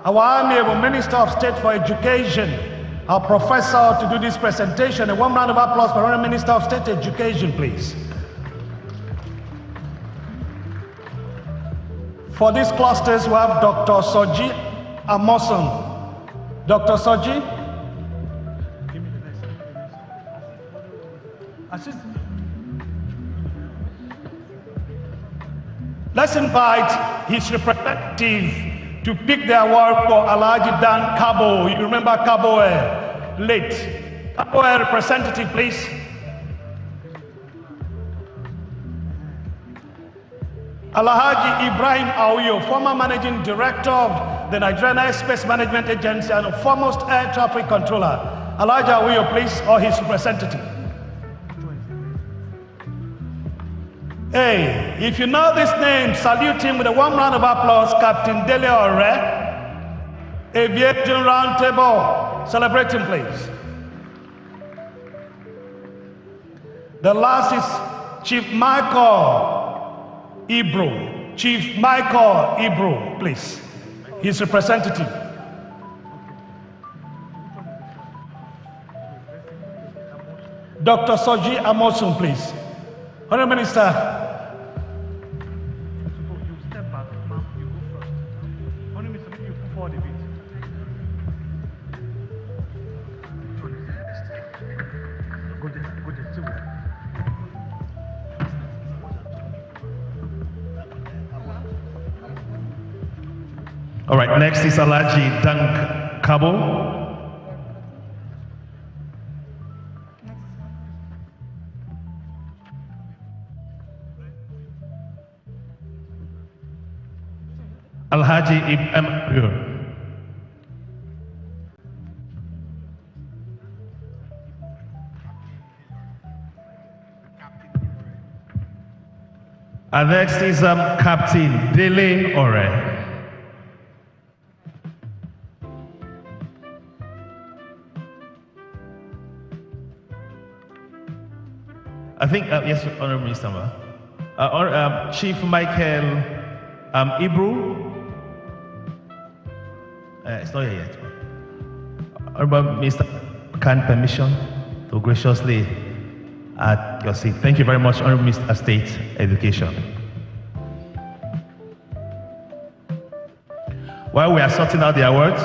our amiable Minister of State for Education, our professor, to do this presentation. A warm round of applause for our Minister of State Education, please. For these clusters, we have Dr. Soji Amoson. Dr. Soji? Let's invite his representative to pick the award for Alhaji Dan Kabo. You remember Kabo, late. Kabo, representative, please. Alhaji Ibrahim Aoyo, former managing director of the Nigerian Airspace Management Agency and foremost air traffic controller. Alhaji Aoyo, please, or his representative. Hey, if you know this name, salute him with a warm round of applause, Captain Dele Ore, Aviation Roundtable. Celebrate him, please. The last is Chief Michael Ibro. Chief Michael Ibro, please. His representative. Dr. Soji Amosun, please. Honorable Minister. All right, next is Alhaji Dan Kabo. Alhaji Ibn and next is Captain Dele Ore. I think, yes, Honorable Minister. Chief Michael Ibru. It's not here yet. Honorable Minister, kind permission to graciously at your seat. Thank you very much, Honorable Minister of State Education. While we are sorting out the awards,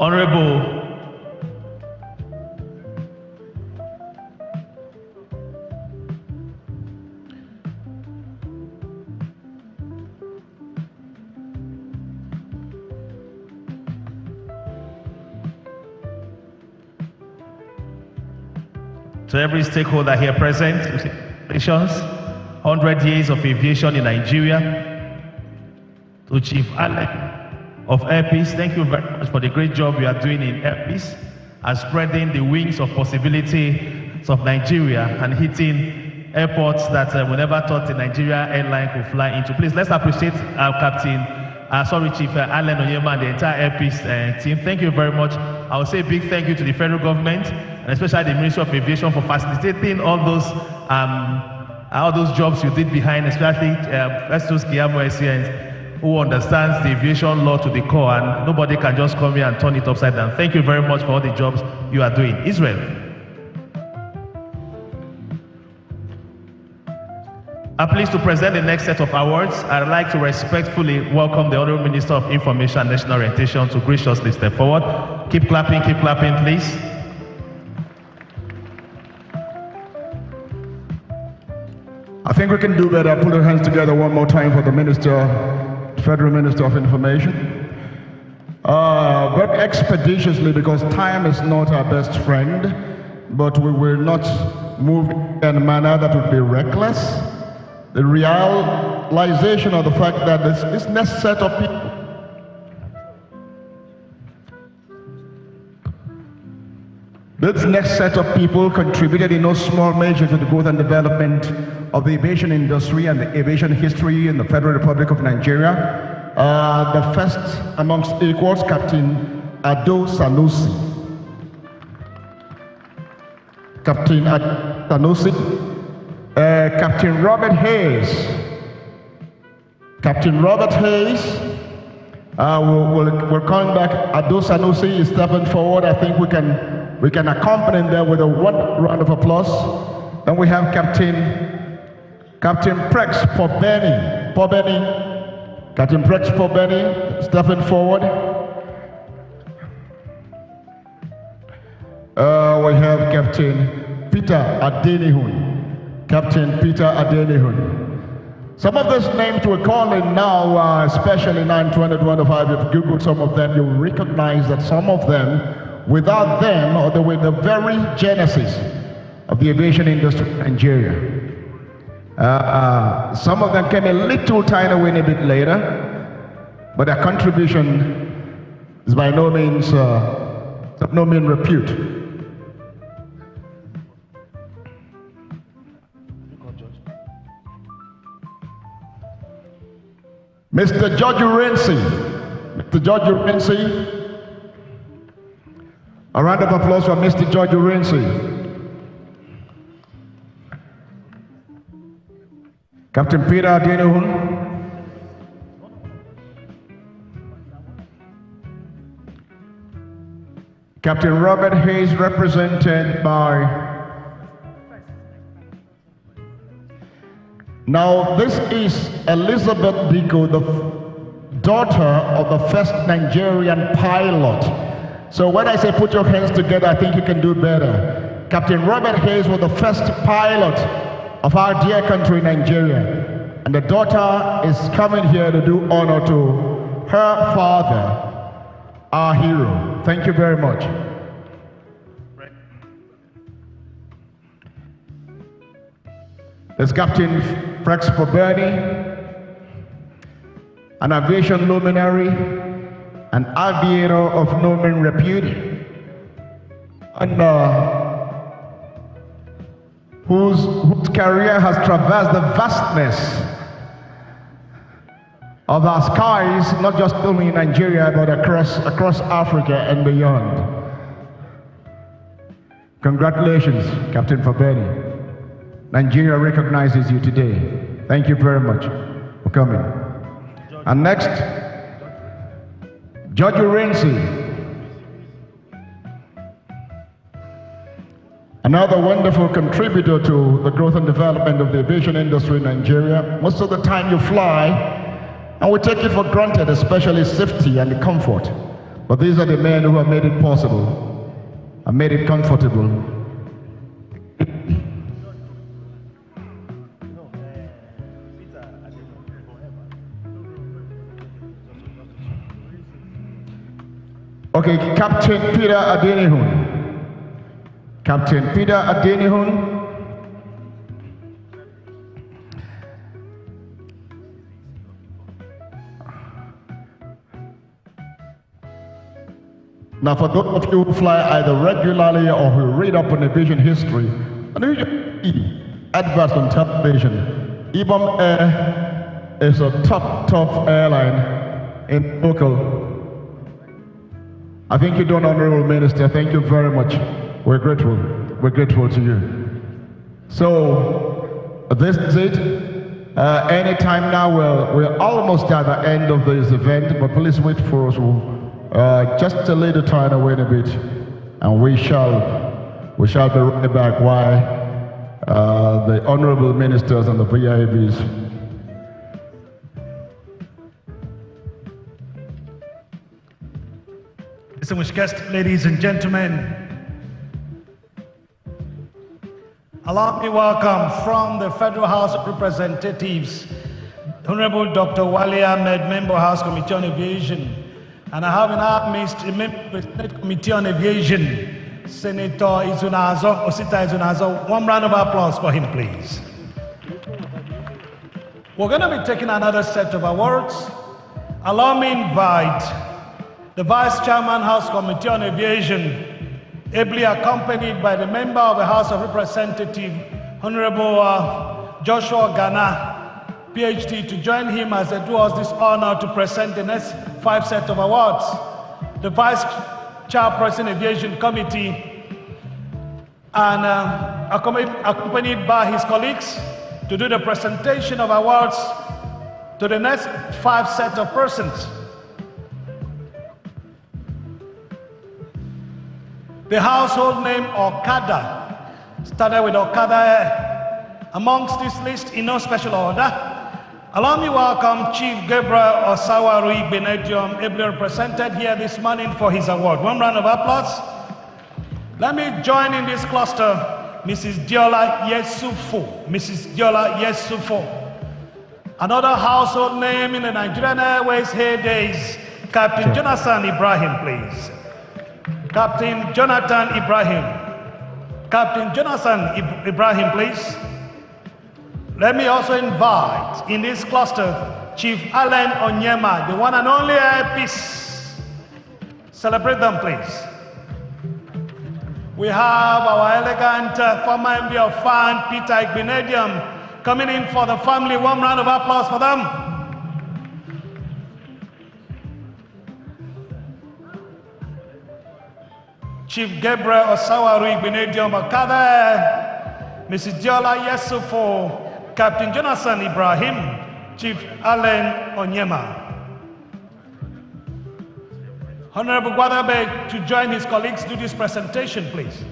Honorable to every stakeholder here present, congratulations, 100 years of aviation in Nigeria. To Chief Allen of Air Peace, thank you very much for the great job you are doing in Air Peace and spreading the wings of possibilities of Nigeria and hitting airports that we never thought the Nigerian airline could fly into. Please, let's appreciate our Chief Allen Onyema and the entire Air Peace team. Thank you very much. I will say a big thank you to the federal government, and especially the Ministry of Aviation for facilitating all those jobs you did behind, especially Festus Kiyamo SCNs, who understands the aviation law to the core, and nobody can just come here and turn it upside down. Thank you very much for all the jobs you are doing. Israel. I'm pleased to present the next set of awards. I'd like to respectfully welcome the Honorable Minister of Information and National Orientation to graciously step forward. Keep clapping, please. I think we can do better. Put our hands together one more time for the Federal Minister of Information. Very expeditiously, because time is not our best friend, but we will not move in a manner that would be reckless. The realization of the fact that this next set of people This next set of people contributed in no small measure to the growth and development of the aviation industry and the aviation history in the Federal Republic of Nigeria. The first amongst equals, Captain Ado Sanusi. Captain Sanusi. Captain Robert Hayes. Captain Robert Hayes. We're calling back Ado Sanusi is stepping forward. I think we can accompany them with a one round of applause. Then we have Captain Prex Pobeni. Captain Prex Pobeni stepping forward. We have Captain Peter Adenihun. Captain Peter Adenihun. Some of these names we're calling now, especially 92025, if you Google some of them, you'll recognize that some of them, without them, or they were the very genesis of the aviation industry in Nigeria. Some of them came a little tiny way a bit later, but their contribution is by no means of no mean repute. Mr. George Urensi. Mr. George Urensi. A round of applause for Mr. George Urensi. Captain Peter Adenihun. Captain Robert Hayes, represented by... Now, this is Elizabeth Diko, the daughter of the first Nigerian pilot. So when I say put your hands together, I think you can do better. Captain Robert Hayes was the first pilot of our dear country, Nigeria. And the daughter is coming here to do honor to her father, our hero. Thank you very much. There's Captain Prex Pobeni, an aviation luminary, an aviator of no mean repute, and whose career has traversed the vastness of our skies, not just only in Nigeria, but across Africa and beyond. Congratulations, Captain Pobeni. Nigeria recognizes you today. Thank you very much for coming. And next, George Urensi. Another wonderful contributor to the growth and development of the aviation industry in Nigeria. Most of the time you fly, and we take it for granted, especially safety and comfort. But these are the men who have made it possible and made it comfortable. Okay, Captain Peter Adenihun. Captain Peter Adenihun. Now, for those of you who fly either regularly or who read up on aviation history, and you see adverts on television, IBOM Air is a top airline in local. I think you don't, Honorable Minister. Thank you very much. We're grateful. We're grateful to you. So, this is it. Anytime now, we're almost at the end of this event, but please wait for us just a little time away a bit, and we shall be right back while the Honorable Ministers and the VIPs distinguished guests, ladies and gentlemen, allow me welcome from the Federal House of Representatives, Honorable Dr. Wale Ahmed, Member House Committee on Aviation, and I have in our midst a member of the Senate Committee on Aviation, Senator Osita Izunazo. One round of applause for him, please. We're going to be taking another set of awards. Allow me invite the Vice Chairman, House Committee on Aviation, ably accompanied by the member of the House of Representatives, Honorable Joshua Ghana, PhD, to join him as they do us this honor to present the next 5 sets of awards. The Vice Chairperson Aviation Committee, and accompanied by his colleagues, to do the presentation of awards to the next 5 sets of persons. The household name Okada started with Okada amongst this list in no special order. Allow me to welcome Chief Gabriel Osawaru Benedium, ably represented here this morning for his award. One round of applause. Let me join in this cluster Mrs. Diola Yesufo. Mrs. Diola Yesufo. Another household name in the Nigerian Airways heydays, Captain Jonathan Ibrahim, please. Captain Jonathan Ibrahim. Captain Jonathan Ibrahim, please. Let me also invite in this cluster Chief Alan Onyema, the one and only Air Peace. Celebrate them, please. We have our elegant former MD of FAN, Peter Igbenedium, coming in for the family. One round of applause for them. Chief Gabriel Osawaru Igbenedium Okada, Mrs. Diola Yesufo, Captain Jonathan Ibrahim, Chief Allen Onyema. Honorable Guadabe to join his colleagues to do this presentation, please.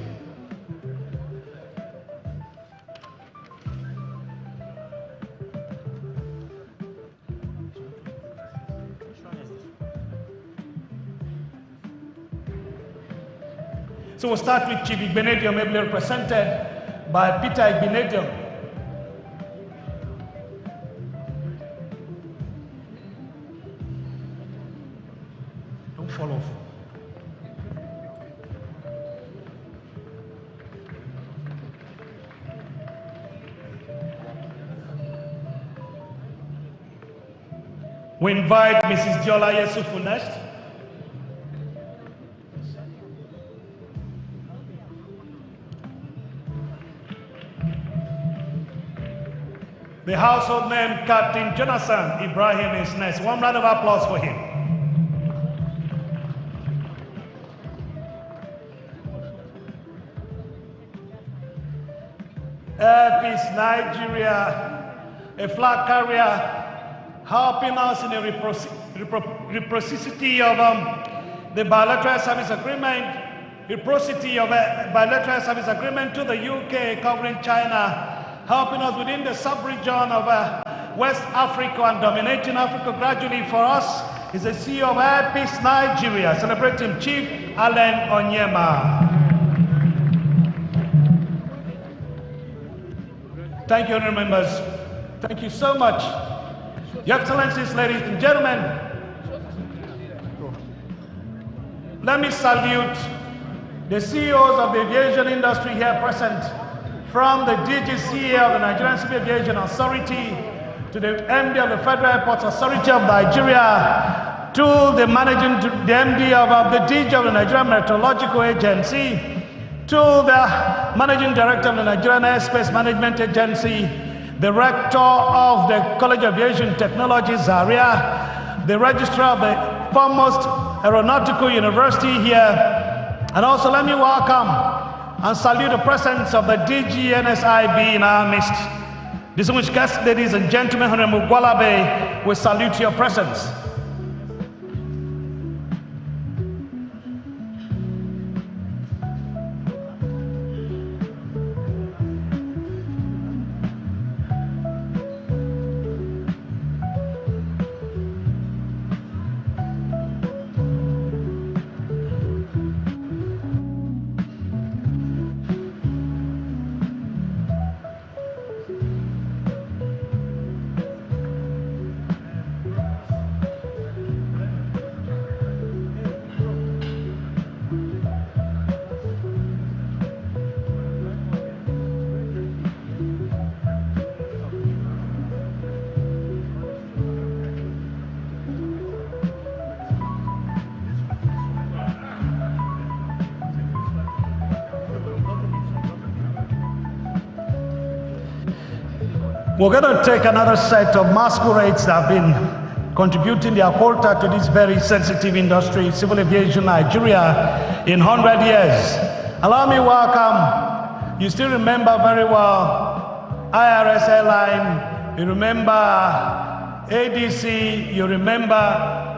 So we'll start with Chief Igbenedium, ably represented by Peter Igbenedium. Don't fall off. We invite Mrs. Diola Yesufu next. The household name Captain Jonathan Ibrahim is next. One round of applause for him. Air Peace Nigeria, a flag carrier, helping us in the reciprocity of the bilateral service agreement, reciprocity of a bilateral service agreement to the UK covering China, helping us within the sub-region of West Africa and dominating Africa gradually for us is the CEO of Air Peace Nigeria, celebrating Chief Alan Onyema. Thank you, honorable members. Thank you so much. Your Excellencies, ladies and gentlemen, let me salute the CEOs of the aviation industry here present, from the DGCA of the Nigerian Civil Aviation Authority to the MD of the Federal Airports Authority of Nigeria to the MD of the DG of the Nigerian Meteorological Agency to the Managing Director of the Nigerian Airspace Management Agency, the Rector of the College of Aviation Technology, Zaria, the Registrar of the foremost aeronautical university here, and also let me welcome and salute the presence of the DGNSIB in our midst. Distinguished guests, ladies and gentlemen, Honorable Gwalabe, we salute your presence. We're going to take another set of masquerades that have been contributing their quota to this very sensitive industry, civil aviation Nigeria, in 100 years. Allow me welcome, you still remember very well, IRS Airline, you remember ADC, you remember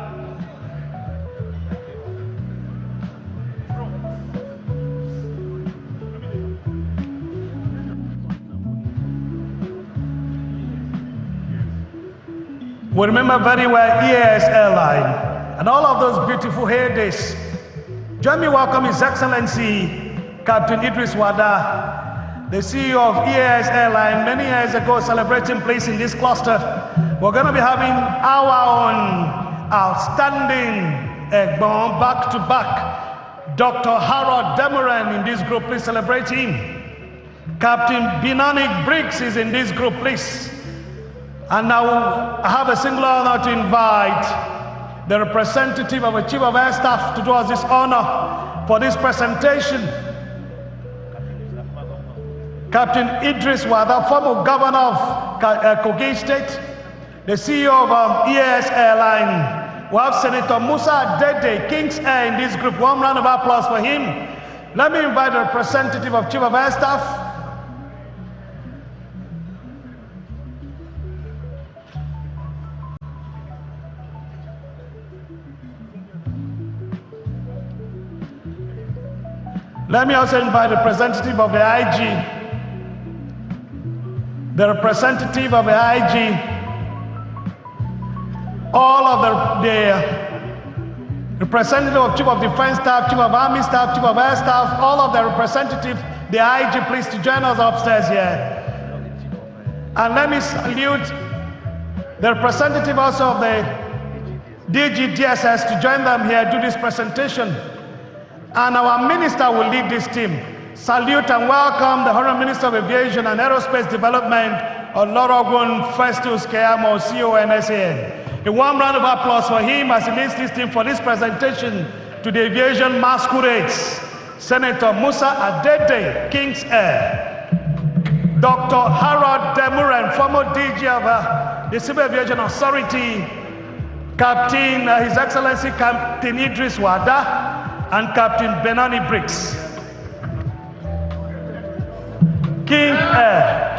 we remember very well EAS Airline and all of those beautiful heydays. Join me welcome His Excellency Captain Idris Wada, the CEO of EAS Airline, many years ago celebrating place in this cluster. We're going to be having our own outstanding Egbon back-to-back, Dr. Harold Demoran in this group, please celebrate him. Captain Benani Briggs is in this group, please. And now I have a singular honor to invite the representative of the Chief of Air Staff to do us this honor for this presentation. Captain Idris Wada, former governor of Kogi State, the CEO of EAS Airline. We have Senator Musa Dede, King's Air in this group. One round of applause for him. Let me invite the representative of Chief of Air Staff, let me also invite the representative of the IG, the representative of the IG, all of the representative of Chief of Defense Staff, Chief of Army Staff, Chief of Air Staff, all of the representatives, the IG, please to join us upstairs here. And let me salute the representative also of the DGDSS to join them here, do this presentation. And our minister will lead this team. Salute and welcome the Honorable Minister of Aviation and Aerospace Development, Olorogun Festus Keyamo, CONSAN. A warm round of applause for him as he leads this team for this presentation to the aviation masquerades. Senator Musa Adede, King's Air. Dr. Harold Demuren, former DG of the Civil Aviation Authority. Captain, His Excellency Captain Idris Wada, and Captain Benani Briggs. King Air.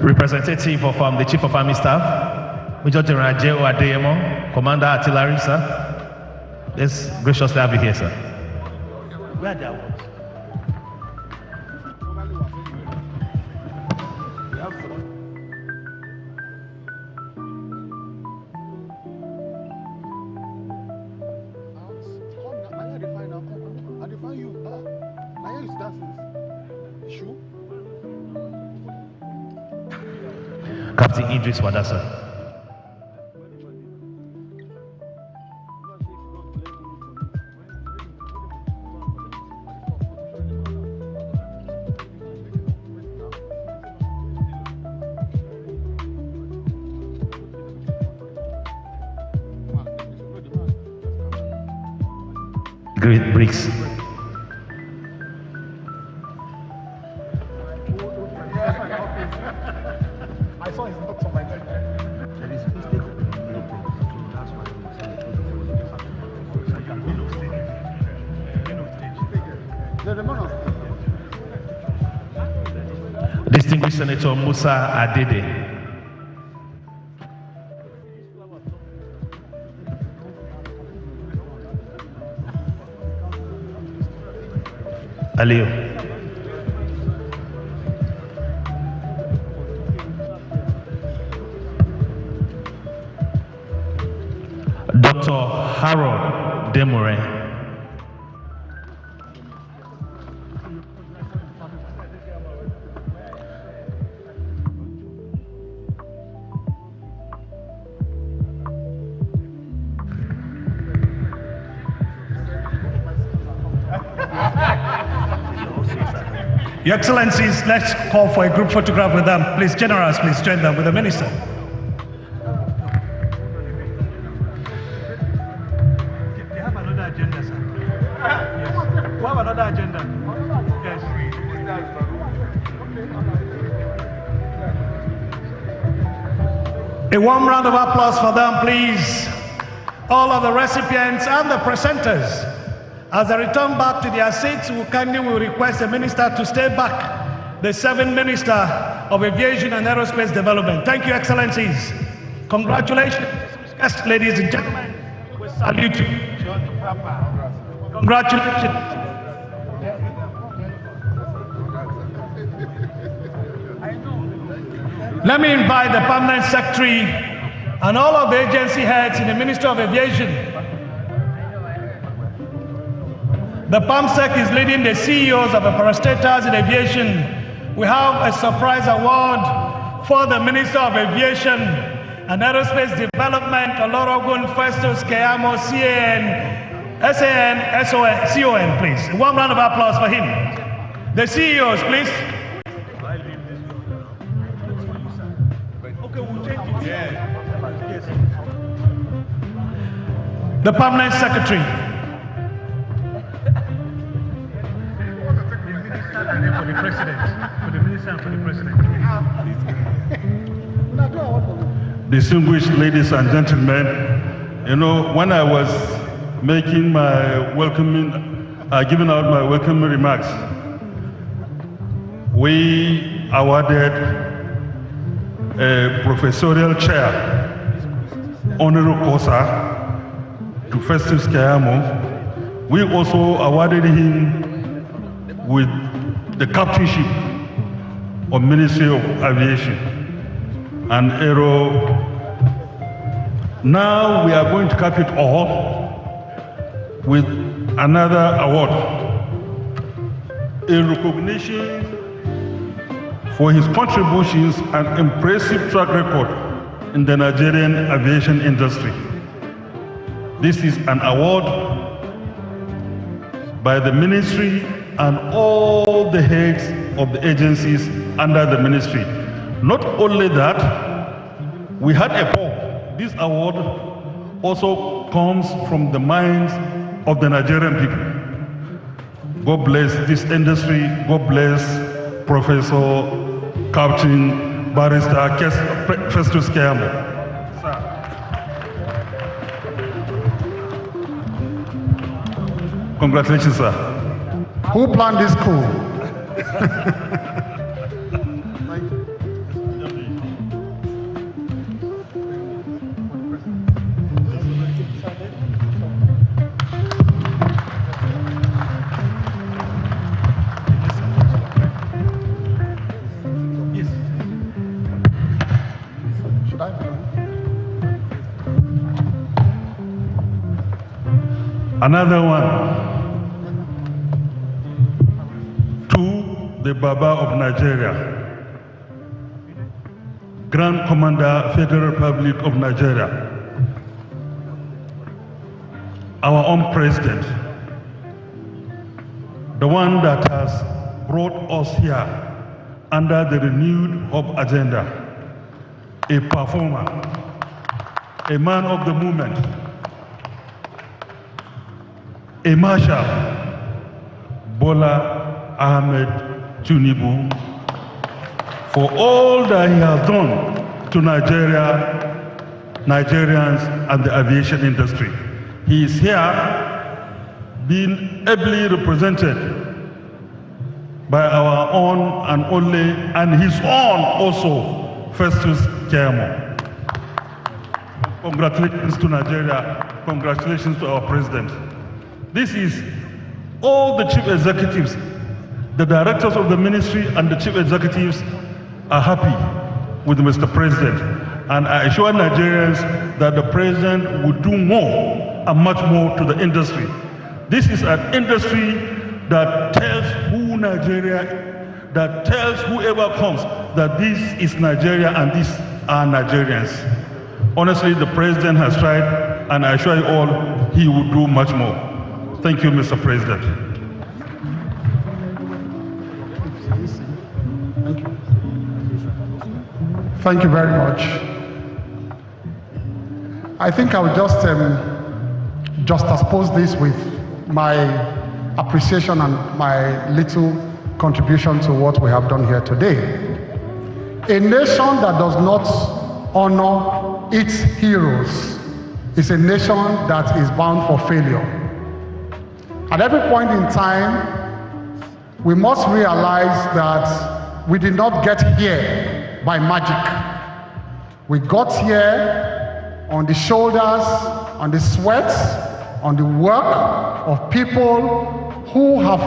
Representative of the Chief of Army Staff, Major General J.O. Adeyemo, Commander Artillery, sir. Let's graciously have you here, sir. Where are the awards? Captain Idris Wada, sir. Great Briggs. I saw his notes on my neck. There is mistake. No problem. That's why Distinguished Senator Musa Adede. Aliyu. Dr. Harold Demoran. Your Excellencies, let's call for a group photograph with them. Please, generals, please join them with the minister. We have another agenda. Yes. A warm round of applause for them, please. All of the recipients and the presenters. As they return back to their seats, we kindly will request the minister to stay back, the 7th Minister of Aviation and Aerospace Development. Thank you, Excellencies. Congratulations, ladies and gentlemen. We salute you. Congratulations. Let me invite the Permanent Secretary and all of the agency heads in the Ministry of Aviation. The PAMSEC is leading the CEOs of the parastatals in aviation. We have a surprise award for the Minister of Aviation and Aerospace Development, Olorogun Festus Keyamo, CON, please. A warm round of applause for him. The CEOs, please. Okay, we'll change it. Yes. The Permanent Secretary. For the President. For the Minister and for the President. Distinguished ladies and gentlemen, you know, when I was making my welcoming, giving out my welcoming remarks, we awarded a professorial chair, honorary Kosa, to Festus Keyamo. We also awarded him with the captainship of Ministry of Aviation and Aero. Now we are going to cap it all with another award, a recognition for his contributions and impressive track record in the Nigerian aviation industry. This is an award by the ministry and all the heads of the agencies under the ministry. Not only that, we had a poll. This award also comes from the minds of the Nigerian people. God bless this industry. God bless Professor, Captain, Barrister, Festus Keyamo. Congratulations, sir. Who planned this coup? Another one. The Baba of Nigeria, Grand Commander, Federal Republic of Nigeria, our own president, the one that has brought us here under the renewed hope agenda, a performer, a man of the movement, a marshal, Bola Ahmed Tinubu, for all that he has done to Nigeria, Nigerians, and the aviation industry. He is here being ably represented by our own and only, and his own also, Festus Keyamo. Congratulations to Nigeria. Congratulations to our president. This is all the chief executives. The directors of the ministry and the chief executives are happy with Mr. President. And I assure Nigerians that the president will do more and much more to the industry. This is an industry that tells that tells whoever comes that this is Nigeria and these are Nigerians. Honestly, the president has tried, and I assure you all he will do much more. Thank you, Mr. President. Thank you very much. I think I will just juxtapose this with my appreciation and my little contribution to what we have done here today. A nation that does not honor its heroes is a nation that is bound for failure. At every point in time, we must realize that we did not get here by magic. We got here on the shoulders, on the sweat, on the work of people who have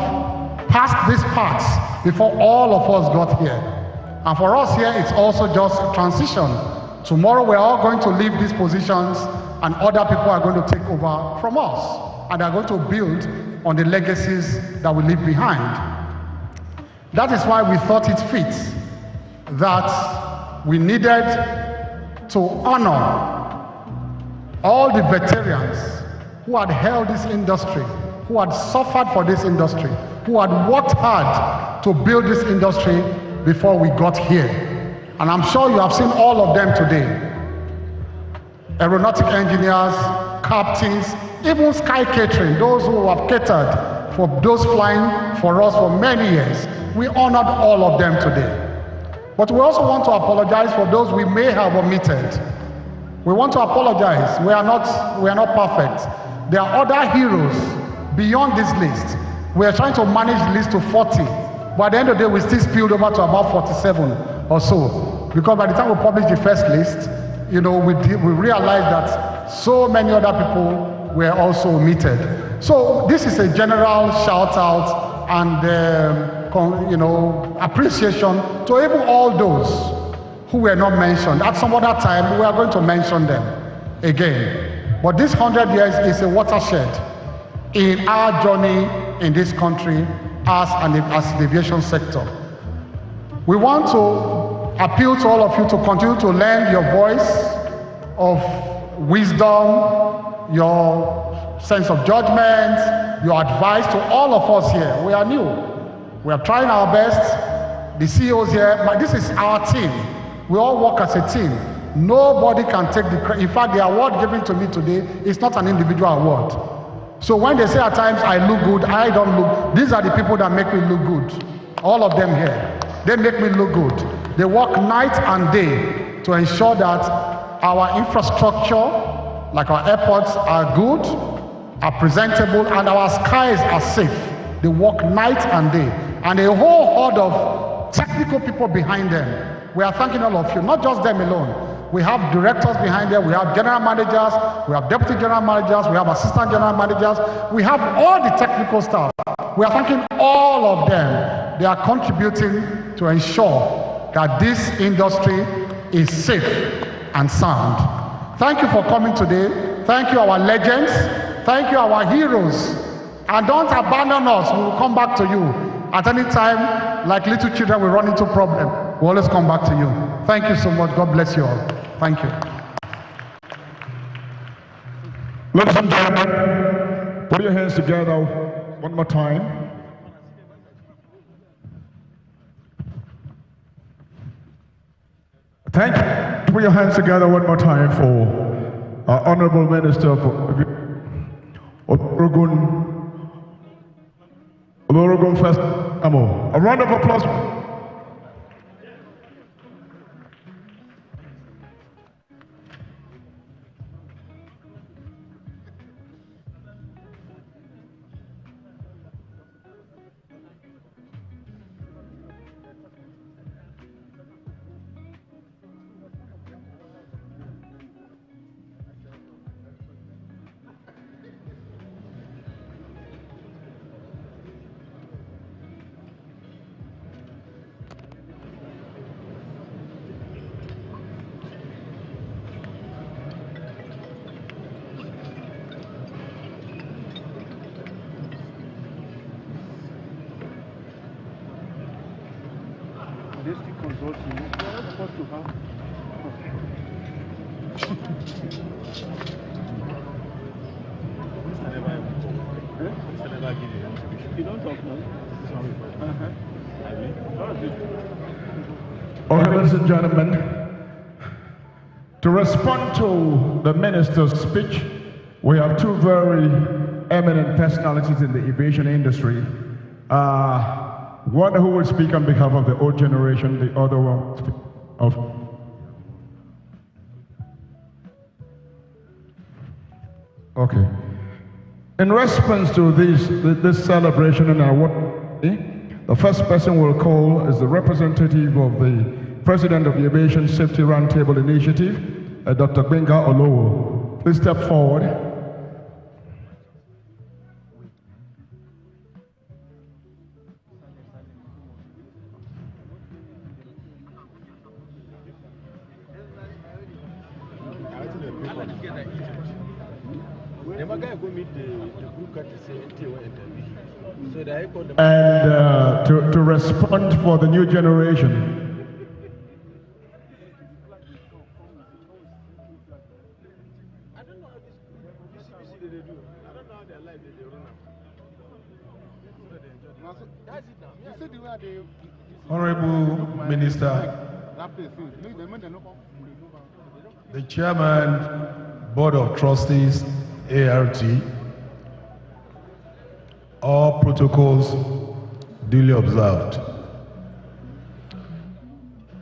passed this path before all of us got here. And for us here, it's also just transition. Tomorrow we're all going to leave these positions and other people are going to take over from us. And they're going to build on the legacies that we leave behind. That is why we thought it fit that we needed to honor all the veterans who had held this industry, who had suffered for this industry, who had worked hard to build this industry before we got here. And I'm sure you have seen all of them today. Aeronautic engineers, captains, even sky catering, those who have catered for those flying for us for many years. We honored all of them today. But we also want to apologize for those we may have omitted. We want to apologize. We are not perfect. There are other heroes beyond this list. We are trying to manage the list to 40. But at the end of the day, we still spilled over to about 47 or so. Because by the time we published the first list, you know, we realized that so many other people were also omitted. So this is a general shout out and you know, appreciation to even all those who were not mentioned. At some other time, we are going to mention them again. But this 100 years is a watershed in our journey in this country as the aviation sector. We want to appeal to all of you to continue to lend your voice of wisdom, your sense of judgment, your advice to all of us here. We are new. We are trying our best. The CEOs here, but this is our team. We all work as a team. Nobody can take the credit. In fact, the award given to me today is not an individual award. So when they say at times I look good, I don't look. These are the people that make me look good. All of them here. They make me look good. They work night and day to ensure that our infrastructure, like our airports, are good, are presentable, and our skies are safe. They work night and day. And a whole horde of technical people behind them. We are thanking all of you, not just them alone. We have directors behind them, we have general managers, we have deputy general managers, we have assistant general managers, we have all the technical staff. We are thanking all of them. They are contributing to ensure that this industry is safe and sound. Thank you for coming today. Thank you, our legends. Thank you, our heroes. And don't abandon us. We will come back to you. At any time, like little children, we run into problem. We'll always come back to you. Thank you so much. God bless you all. Thank you. Ladies and gentlemen, put your hands together one more time. Thank you. Put your hands together one more time for our Honorable Minister of Oregon First Amo. A round of applause. Ladies and gentlemen, to respond to the minister's speech, we have two very eminent personalities in the aviation industry. One who will speak on behalf of the old generation, the other one of... Okay. In response to this celebration and award, the first person we'll call is the representative of the President of the Aviation Safety Roundtable Initiative, Dr. Benga Olowo. Please step forward. And to respond for the new generation. Honorable Minister, the Chairman, Board of Trustees, ART, all protocols duly observed.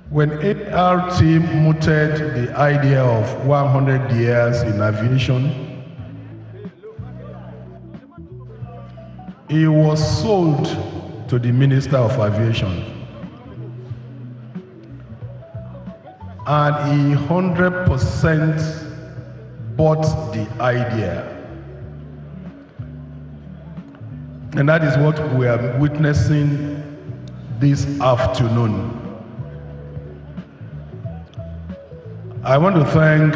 When ART mooted the idea of 100 years in aviation, it was sold to the Minister of Aviation. And he 100% bought the idea. And that is what we are witnessing this afternoon. I want to thank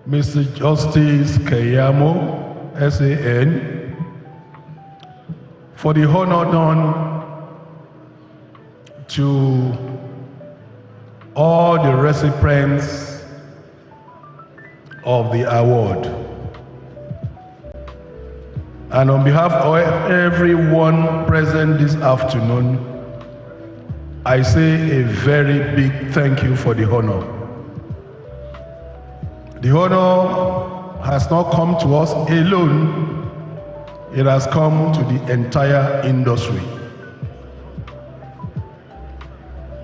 Mr. Justice Keyamo, SAN, for the honor done to all the recipients of the award. And on behalf of everyone present this afternoon, I say a very big thank you for the honor. The honor has not come to us alone, it has come to the entire industry.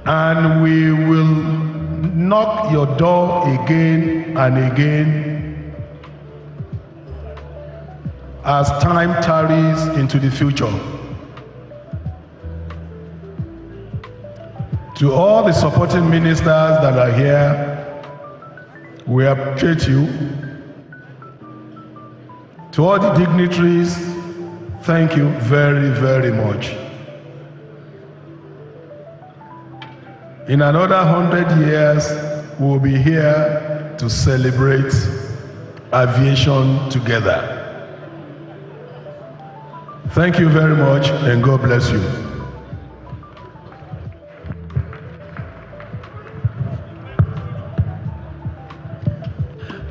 And we will knock your door again and again as time tarries into the future. To all the supporting ministers that are here, we appreciate you. To all the dignitaries, thank you very, very much. In another 100 years, we'll be here to celebrate aviation together. Thank you very much, and God bless you.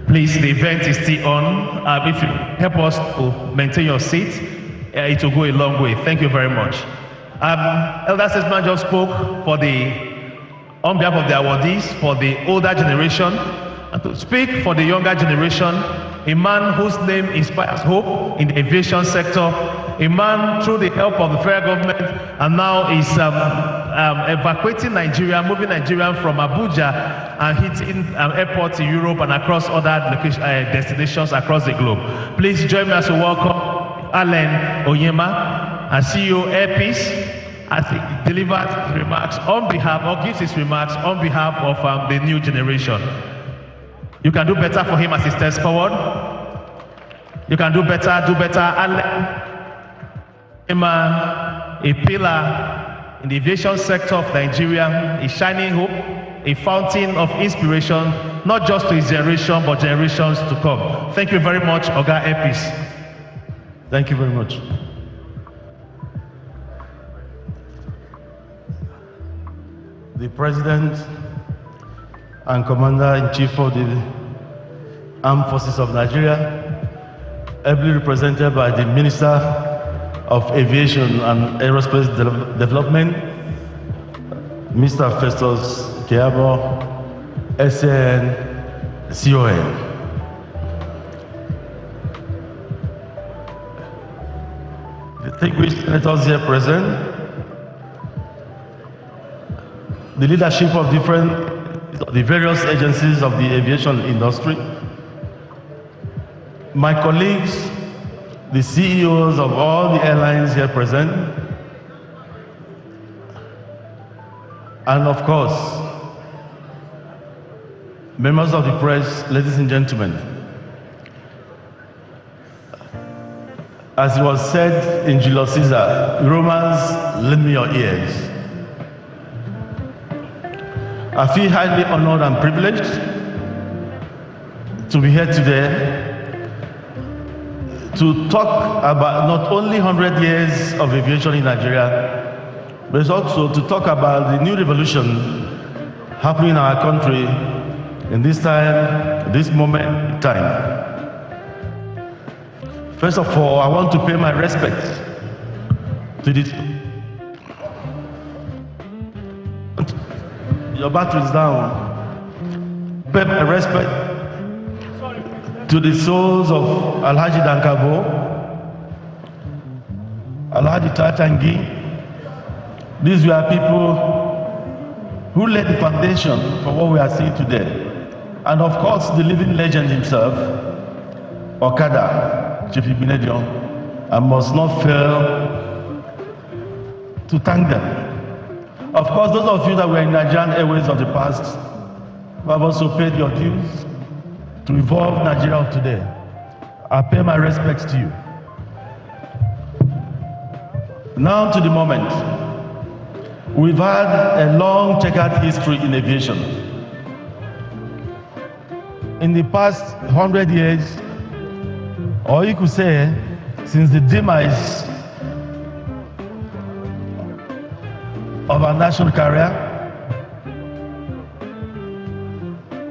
Please, the event is still on. If you help us to maintain your seat, it will go a long way. Thank you very much. Elder Statesman just spoke on behalf of the awardees for the older generation, and to speak for the younger generation, a man whose name inspires hope in the aviation sector, a man through the help of the federal government, and now is evacuating Nigeria, moving Nigeria from Abuja and hitting airports in Europe and across other destinations across the globe. Please join me as we welcome Alan Onyema, CEO Airpeace, as he delivers his remarks on behalf, or gives his remarks on behalf of the new generation. You can do better for him as he steps forward. You can do better, do better. A pillar in the aviation sector of Nigeria, a shining hope, a fountain of inspiration, not just to his generation, but generations to come. Thank you very much, Oga Airpeace. Thank you very much. The President and Commander-in-Chief of the Armed Forces of Nigeria, ably represented by the Minister of Aviation and Aerospace Development, Mr. Festus Keyamo, SNCON. Distinguished senators here present, the leadership of the various agencies of the aviation industry, my colleagues, the CEOs of all the airlines here present, and of course, members of the press, ladies and gentlemen. As it was said in Julius Caesar, Romans, lend me your ears. I feel highly honored and privileged to be here today to talk about not only 100 years of aviation in Nigeria, but also to talk about the new revolution happening in our country in this time, this moment in time. First of all, I want to pay my respects to the... Your battery is down. Pay my respect to the souls of Alhaji Dankabo, Alhaji Tatangi. These were people who laid the foundation for what we are seeing today. And of course, the living legend himself, Okada, Chief Ibinedion, I must not fail to thank them. Of course, those of you that were in Nigerian Airways of the past have also paid your dues to evolve Nigeria of today. I pay my respects to you. Now to the moment. We've had a long checkered history in aviation. In the past 100 years, or you could say, since the demise of our national carrier,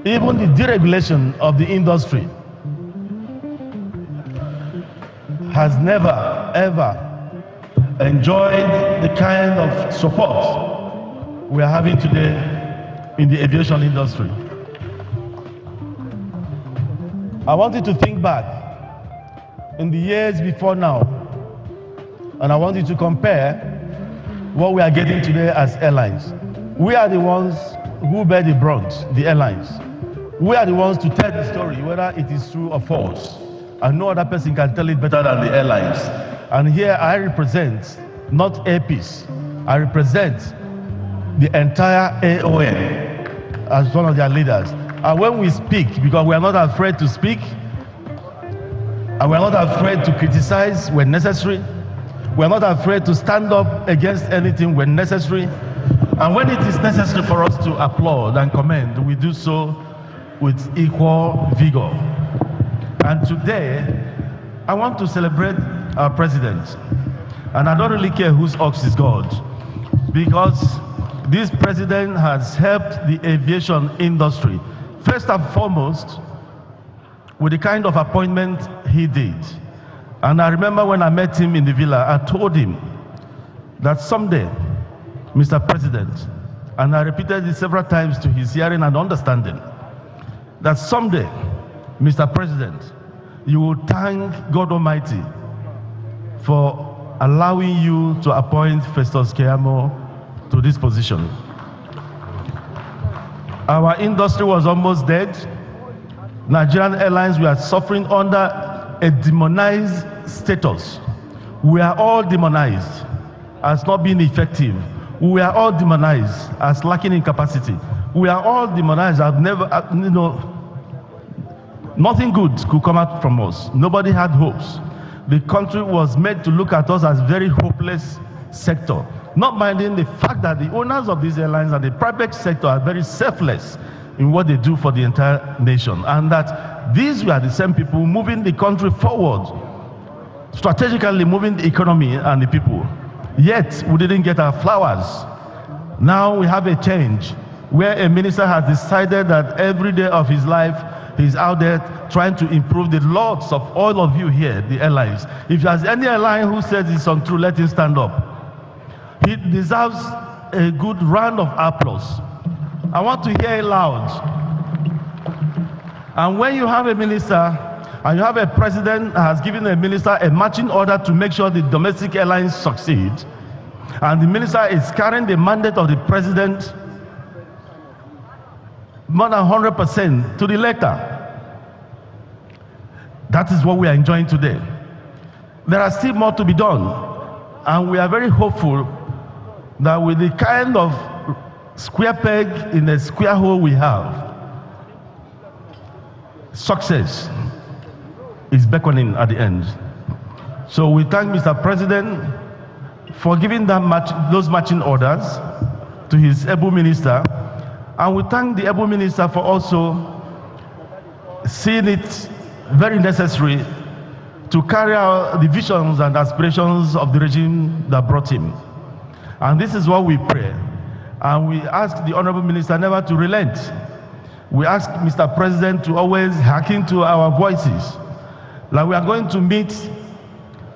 even the deregulation of the industry has never, ever enjoyed the kind of support we are having today in the aviation industry. I want you to think back in the years before now, and I want you to compare what we are getting today as airlines. We are the ones who bear the brunt, the airlines. We are the ones to tell the story, whether it is true or false. And no other person can tell it better than the airlines. And here I represent not APs, I represent the entire AON as one of their leaders. And when we speak, because we are not afraid to speak, and we are not afraid to criticize when necessary. We are not afraid to stand up against anything when necessary. And when it is necessary for us to applaud and commend, we do so with equal vigor. And today, I want to celebrate our president. And I don't really care whose ox is God, because this president has helped the aviation industry, first and foremost, with the kind of appointment he did. And I remember when I met him in the villa, I told him that someday, Mr. President, and I repeated it several times to his hearing and understanding, that someday, Mr. President, you will thank God Almighty for allowing you to appoint Festus Keyamo to this position. Our industry was almost dead. Nigerian Airlines were suffering under a demonized status. We are all demonized as not being effective. We are all demonized as lacking in capacity. We are all demonized as never, nothing good could come out from us. Nobody had hopes. The country was made to look at us as very hopeless sector, not minding the fact that the owners of these airlines and the private sector are very selfless in what they do for the entire nation, and that these were the same people moving the country forward, strategically moving the economy and the people. Yet we didn't get our flowers. Now we have a change where a minister has decided that every day of his life he's out there trying to improve the lots of all of you here, the airlines. If there's any airline who says it's untrue, let him stand up. He deserves a good round of applause. I want to hear it loud. And when you have a minister and you have a president has given a minister a marching order to make sure the domestic airlines succeed, and the minister is carrying the mandate of the president more than 100% to the letter, that is what we are enjoying today. There are still more to be done, and we are very hopeful that with the kind of square peg in a square hole we have, success is beckoning at the end. So we thank Mr. President for giving those marching orders to his able minister, and we thank the able minister for also seeing it very necessary to carry out the visions and aspirations of the regime that brought him. And this is what we pray. And we ask the Honorable Minister never to relent. We ask Mr. President to always hearken to our voices. Like we are going to meet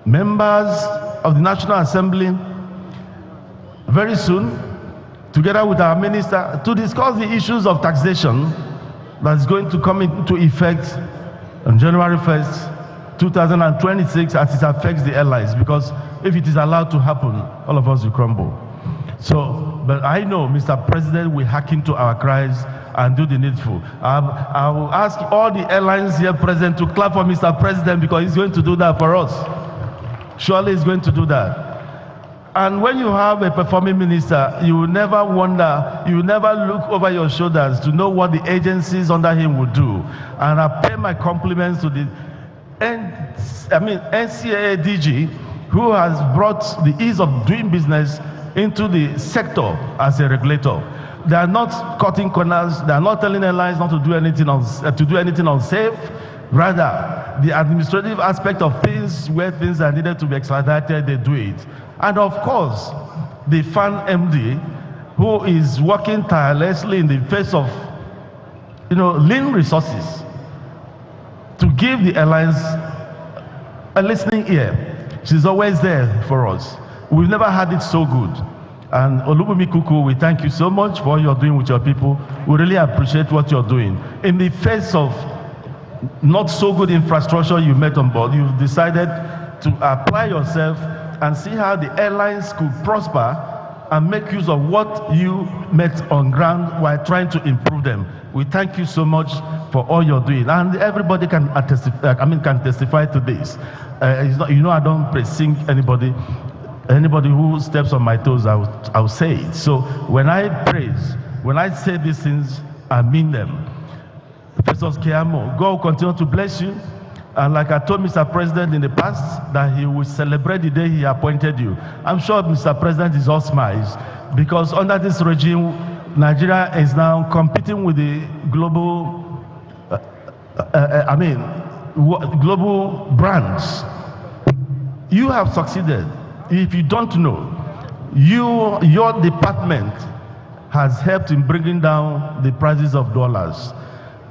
members of the National Assembly very soon, together with our minister, to discuss the issues of taxation that is going to come into effect on January 1st, 2026, as it affects the airlines, because if it is allowed to happen, all of us will crumble. So, but I know Mr. President will hearken to our cries and do the needful. I will ask all the airlines here present to clap for Mr. President, because he's going to do that for us. Surely he's going to do that. And when you have a performing minister, you will never wonder, you will never look over your shoulders to know what the agencies under him will do. And I pay my compliments to the NCAA DG, who has brought the ease of doing business into the sector as a regulator. They are not cutting corners. They are not telling airlines not to do anything unsafe. Rather, the administrative aspect of things, where things are needed to be expedited, they do it. And of course, the FAN MD, who is working tirelessly in the face of, lean resources, to give the airlines a listening ear. She's always there for us. We've never had it so good. And Olubumi Kuku, we thank you so much for what you're doing with your people. We really appreciate what you're doing. In the face of not so good infrastructure you met on board, you've decided to apply yourself and see how the airlines could prosper and make use of what you met on ground while trying to improve them. We thank you so much for all you're doing, and everybody can testify to this. I don't pre-sing anybody. Anybody who steps on my toes, I'll say it. So when I praise, when I say these things, I mean them. Professor Keamo, God will continue to bless you. And like I told Mr. President in the past, that he will celebrate the day he appointed you. I'm sure Mr. President is all smiles, because under this regime, Nigeria is now competing with the global, global brands. You have succeeded. If you don't know, your department has helped in bringing down the prices of dollars.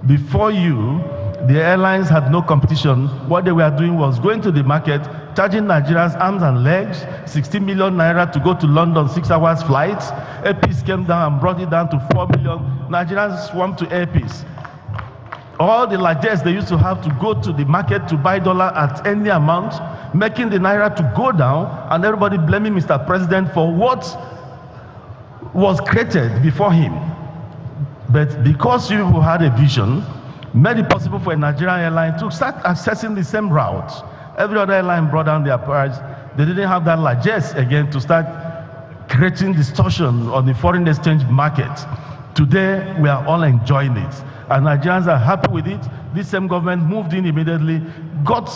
Before you, the airlines had no competition. What they were doing was going to the market, charging Nigerians arms and legs, 60 million naira to go to London, 6 hours flights. Airpeace came down and brought it down to 4 million. Nigerians swarmed to Airpeace. All the largesse they used to have to go to the market to buy dollar at any amount, making the naira to go down, and everybody blaming Mr. President for what was created before him. But because you had a vision, made it possible for a Nigerian airline to start accessing the same routes. Every other airline brought down their price. They didn't have that largesse again to start creating distortion on the foreign exchange market. Today, we are all enjoying it. And Nigerians are happy with it. This same government moved in immediately, got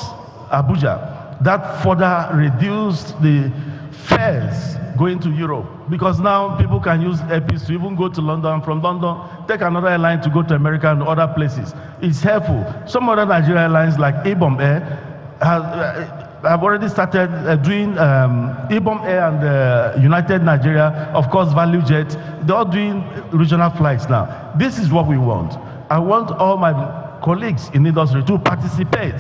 Abuja. That further reduced the fares going to Europe, because now people can use Airpeace to even go to London, from London, take another airline to go to America and other places. It's helpful. Some other Nigerian airlines like Ibom Air have already started doing Ibom Air and United Nigeria, of course, Value Jet. They're all doing regional flights now. This is what we want. I want all my colleagues in the industry to participate.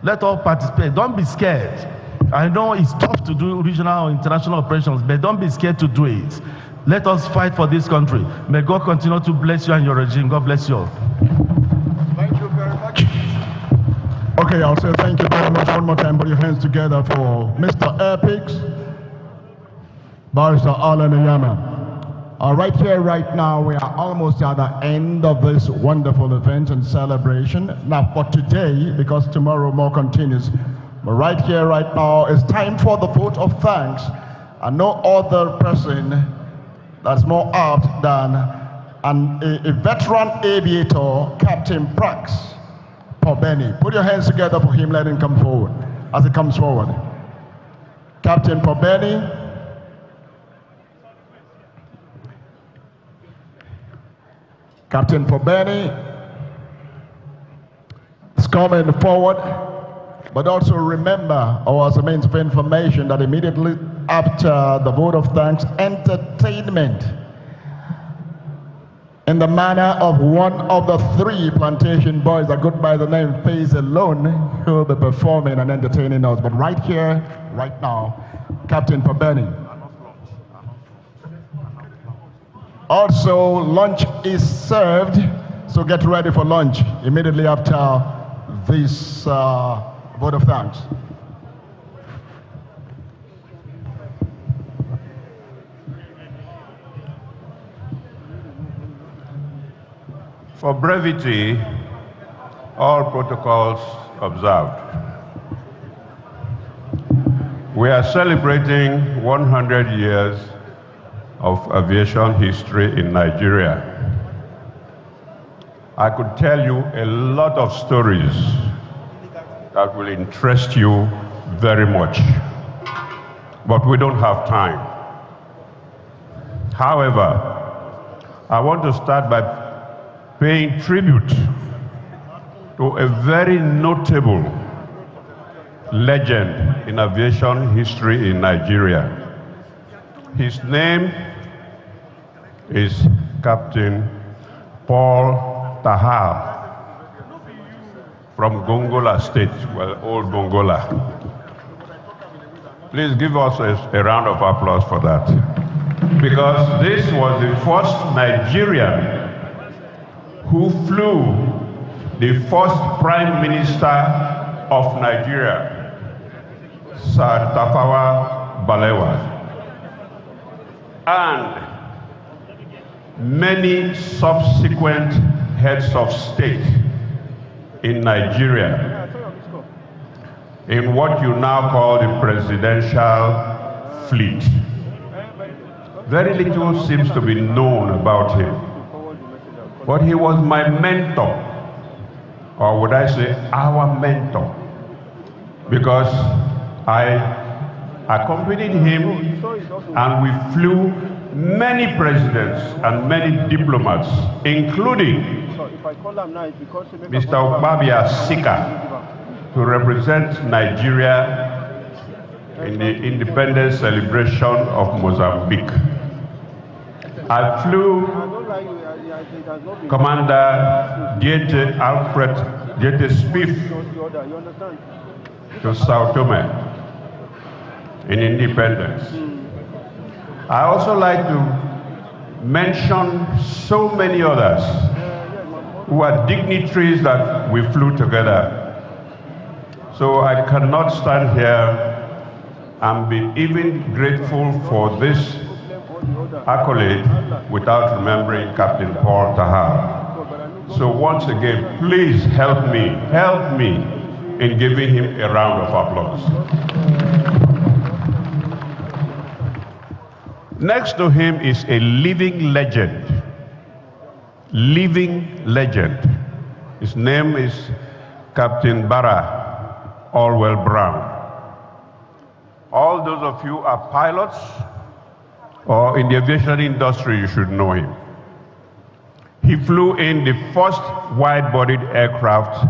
Let all participate. Don't be scared. I know it's tough to do regional or international operations, but don't be scared to do it. Let us fight for this country. May God continue to bless you and your regime. God bless you all. Thank you. Okay, I'll say thank you very much one more time. Put your hands together for Mr. Airpix, Barrister Alan Iyama. Right here, right now, we are almost at the end of this wonderful event and celebration. Now, for today, because tomorrow more continues, but right here, right now, it's time for the vote of thanks. And no other person that's more apt than a veteran aviator, Captain Prax Pobeni. Put your hands together for him, let him come forward. As he comes forward, Captain Pobeni. Captain Pobeni is coming forward, but also remember, or as a means of information, that immediately after the vote of thanks, entertainment in the manner of one of the three plantation boys that go by the name Face Alone, who will be performing and entertaining us. But right here, right now, Captain Pobeni. Also, lunch is served, so get ready for lunch immediately after this vote of thanks. For brevity, all protocols observed. We are celebrating 100 years of aviation history in Nigeria. I could tell you a lot of stories that will interest you very much, but we don't have time. However, I want to start by paying tribute to a very notable legend in aviation history in Nigeria. His name is Captain Paul Tahar from Gongola State, well, old Gongola. Please give us a round of applause for that. Because this was the first Nigerian who flew the first Prime Minister of Nigeria, Sir Tafawa Balewa, and many subsequent heads of state in Nigeria in what you now call the presidential fleet. Very little seems to be known about him, but he was my mentor, or would I say our mentor, because I accompanied him and we flew many presidents and many diplomats, including Mr. Obabia Sika, to represent Nigeria in the independence celebration of Mozambique. I flew Commander Diete Alfred Diete Smith to Sao Tome in independence. I also like to mention so many others who are dignitaries that we flew together. So I cannot stand here and be even grateful for this accolade without remembering Captain Paul Tahar. So once again, please help me in giving him a round of applause. Next to him is a living legend. His name is Captain Barra Allwell Brown. All those of you are pilots or in the aviation industry, you should know him. He flew in the first wide-bodied aircraft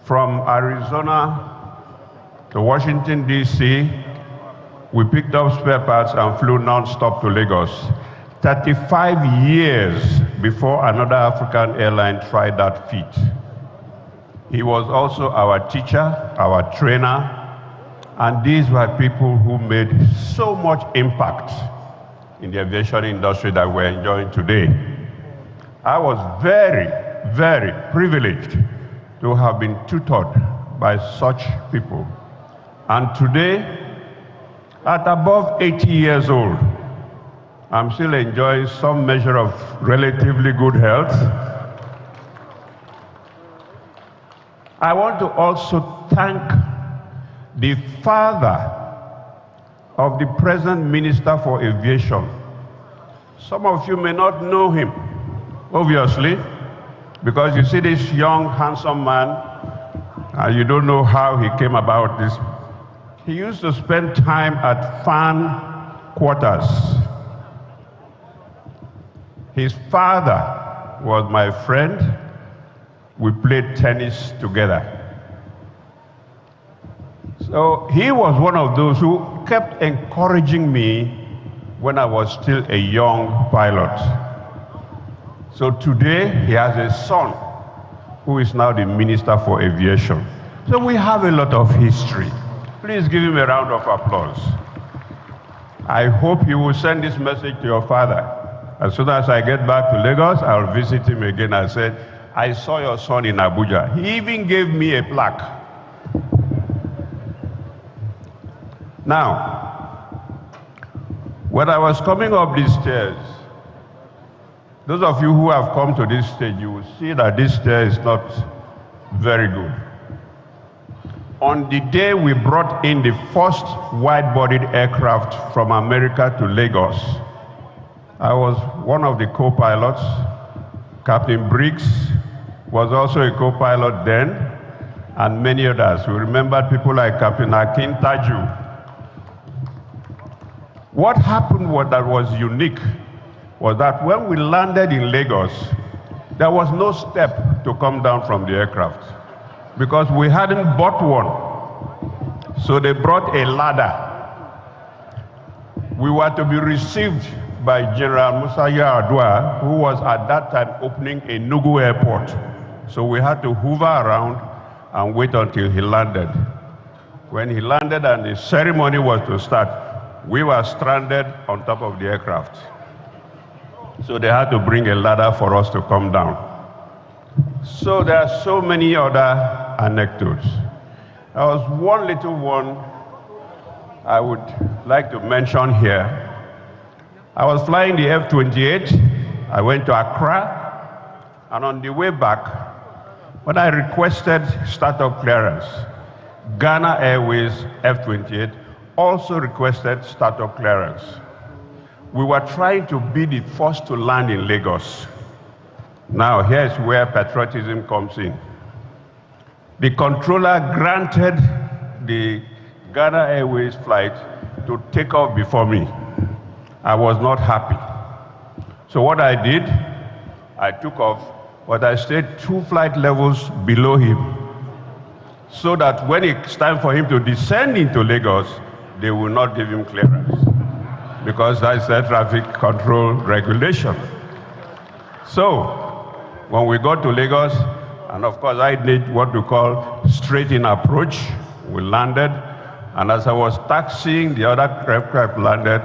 from Arizona to Washington, D.C. We picked up spare parts and flew non-stop to Lagos. 35 years before another African airline tried that feat. He was also our teacher, our trainer, and these were people who made so much impact in the aviation industry that we're enjoying today. I was very, very privileged to have been tutored by such people. And today, at above 80 years old, I'm still enjoying some measure of relatively good health. I want to also thank the father of the present Minister for Aviation. Some of you may not know him, obviously, because you see this young, handsome man, and you don't know how he came about this. He used to spend time at fan quarters. His father was my friend. We played tennis together. So he was one of those who kept encouraging me when I was still a young pilot. So today he has a son who is now the Minister for Aviation. So we have a lot of history. Please give him a round of applause. I hope you will send this message to your father. As soon as I get back to Lagos, I'll visit him again. I said, I saw your son in Abuja. He even gave me a plaque. Now, when I was coming up these stairs, those of you who have come to this stage, you will see that this stair is not very good. On the day we brought in the first wide-bodied aircraft from America to Lagos, I was one of the co-pilots. Captain Briggs was also a co-pilot then, and many others. We remember people like Captain Akin Taju. What happened that was unique was that when we landed in Lagos, there was no step to come down from the aircraft because we hadn't bought one. So they brought a ladder. We were to be received by General Musa Yar'Adua, who was at that time opening a Enugu airport. So we had to hoover around and wait until he landed. When he landed and the ceremony was to start, we were stranded on top of the aircraft. So they had to bring a ladder for us to come down. So there are so many other anecdotes. There was one little one I would like to mention here. I was flying the F-28. I went to Accra, and on the way back, when I requested startup clearance, Ghana Airways F-28 also requested startup clearance. We were trying to be the first to land in Lagos. Now, here's where patriotism comes in. The controller granted the Ghana Airways flight to take off before me. I was not happy. So what I did, I took off, but I stayed 2 flight levels below him so that when it's time for him to descend into Lagos, they will not give him clearance because that's the traffic control regulation. So when we got to Lagos, and of course I did what we call straight-in approach, we landed, and as I was taxiing, the other aircraft landed,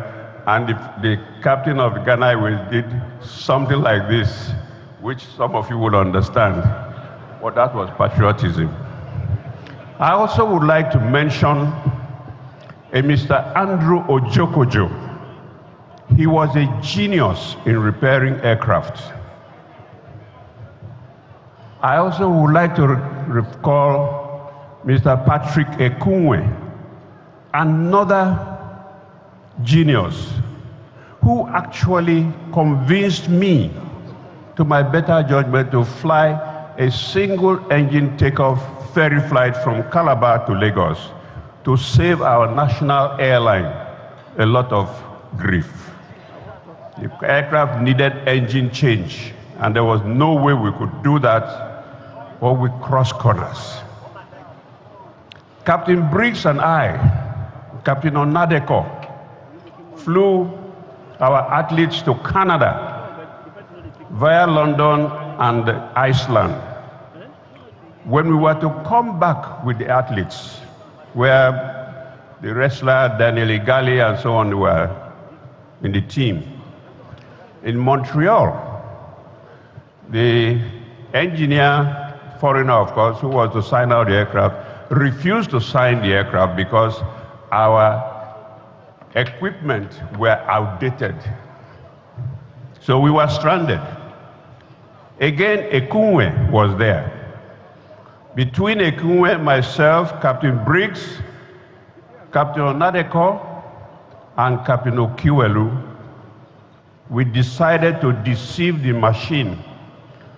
and the captain of the Ghana Airways did something like this, which some of you would understand. Well, that was patriotism. I also would like to mention a Mr. Andrew Ojokojo. He was a genius in repairing aircraft. I also would like to recall Mr. Patrick Ekunwe, another genius who actually convinced me, to my better judgment, to fly a single engine takeoff ferry flight from Calabar to Lagos to save our national airline a lot of grief. The aircraft needed engine change, and there was no way we could do that or we cross corners. Captain Briggs and I, Captain Onadeko, flew our athletes to Canada via London and Iceland. When we were to come back with the athletes, where the wrestler Daniel Igali and so on were in the team, in Montreal, the engineer, foreigner of course, who was to sign out the aircraft, refused to sign the aircraft because our equipment were outdated. So we were stranded. Again, Ekunwe was there. Between Ekunwe, myself, Captain Briggs, Captain Onadeko, and Captain Okiwelu, we decided to deceive the machine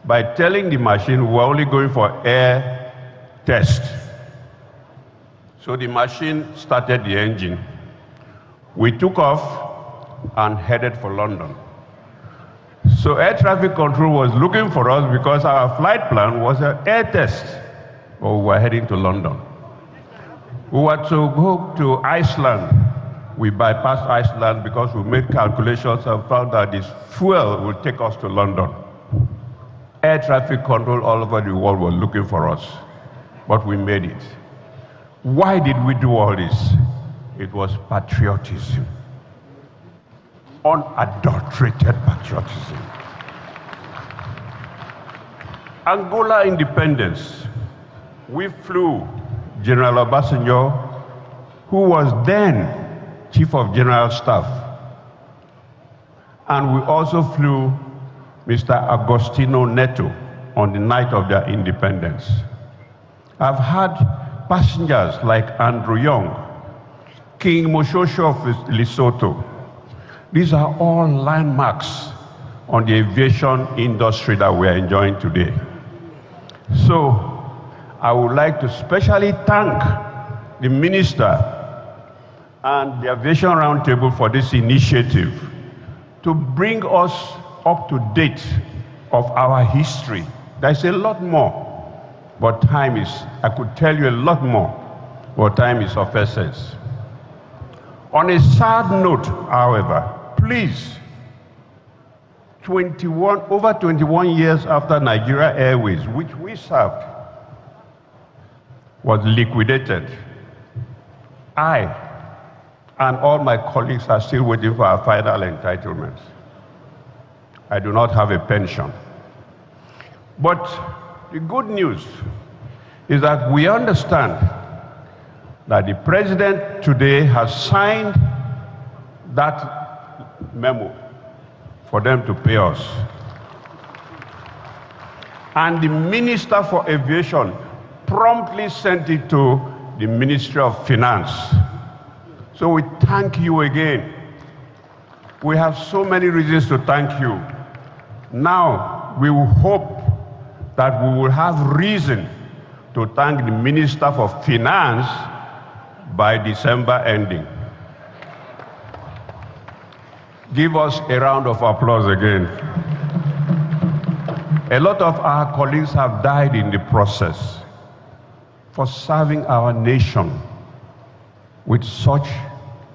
by telling the machine we were only going for air test. So the machine started the engine. We took off and headed for London. So air traffic control was looking for us because our flight plan was an air test, but we were heading to London. We were to go to Iceland. We bypassed Iceland because we made calculations and found that this fuel would take us to London. Air traffic control all over the world were looking for us, but we made it. Why did we do all this? It was patriotism. Unadulterated patriotism. Angola independence. We flew General Obasanjo, who was then Chief of General Staff. And we also flew Mr. Agostino Neto on the night of their independence. I've had passengers like Andrew Young, King Moshosho of Lesotho. These are all landmarks on the aviation industry that we are enjoying today. So I would like to specially thank the Minister and the Aviation Roundtable for this initiative to bring us up to date of our history. There's a lot more, but time is, I could tell you a lot more, but time is of essence. On a sad note, however, please, over 21 years after Nigeria Airways, which we served, was liquidated, I and all my colleagues are still waiting for our final entitlements. I do not have a pension. But the good news is that we understand that the president today has signed that memo for them to pay us. And the Minister for Aviation promptly sent it to the Ministry of Finance. So we thank you again. We have so many reasons to thank you. Now, we will hope that we will have reason to thank the Minister for Finance by December ending. Give us a round of applause again. A lot of our colleagues have died in the process for serving our nation with such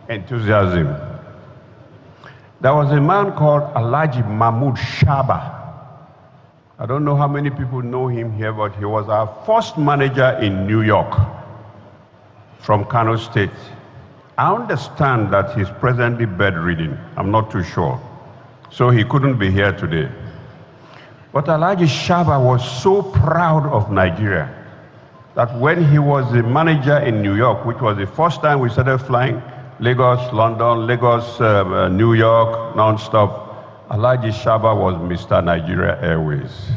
enthusiasm. There was a man called Alhaji Mahmoud Shaba. I don't know how many people know him here, but he was our first manager in New York from Kano State. I understand that he's presently bedridden. I'm not too sure. So he couldn't be here today. But Alhaji Shaba was so proud of Nigeria that when he was the manager in New York, which was the first time we started flying Lagos, London, Lagos, New York, non-stop, Alhaji Shaba was Mr. Nigeria Airways.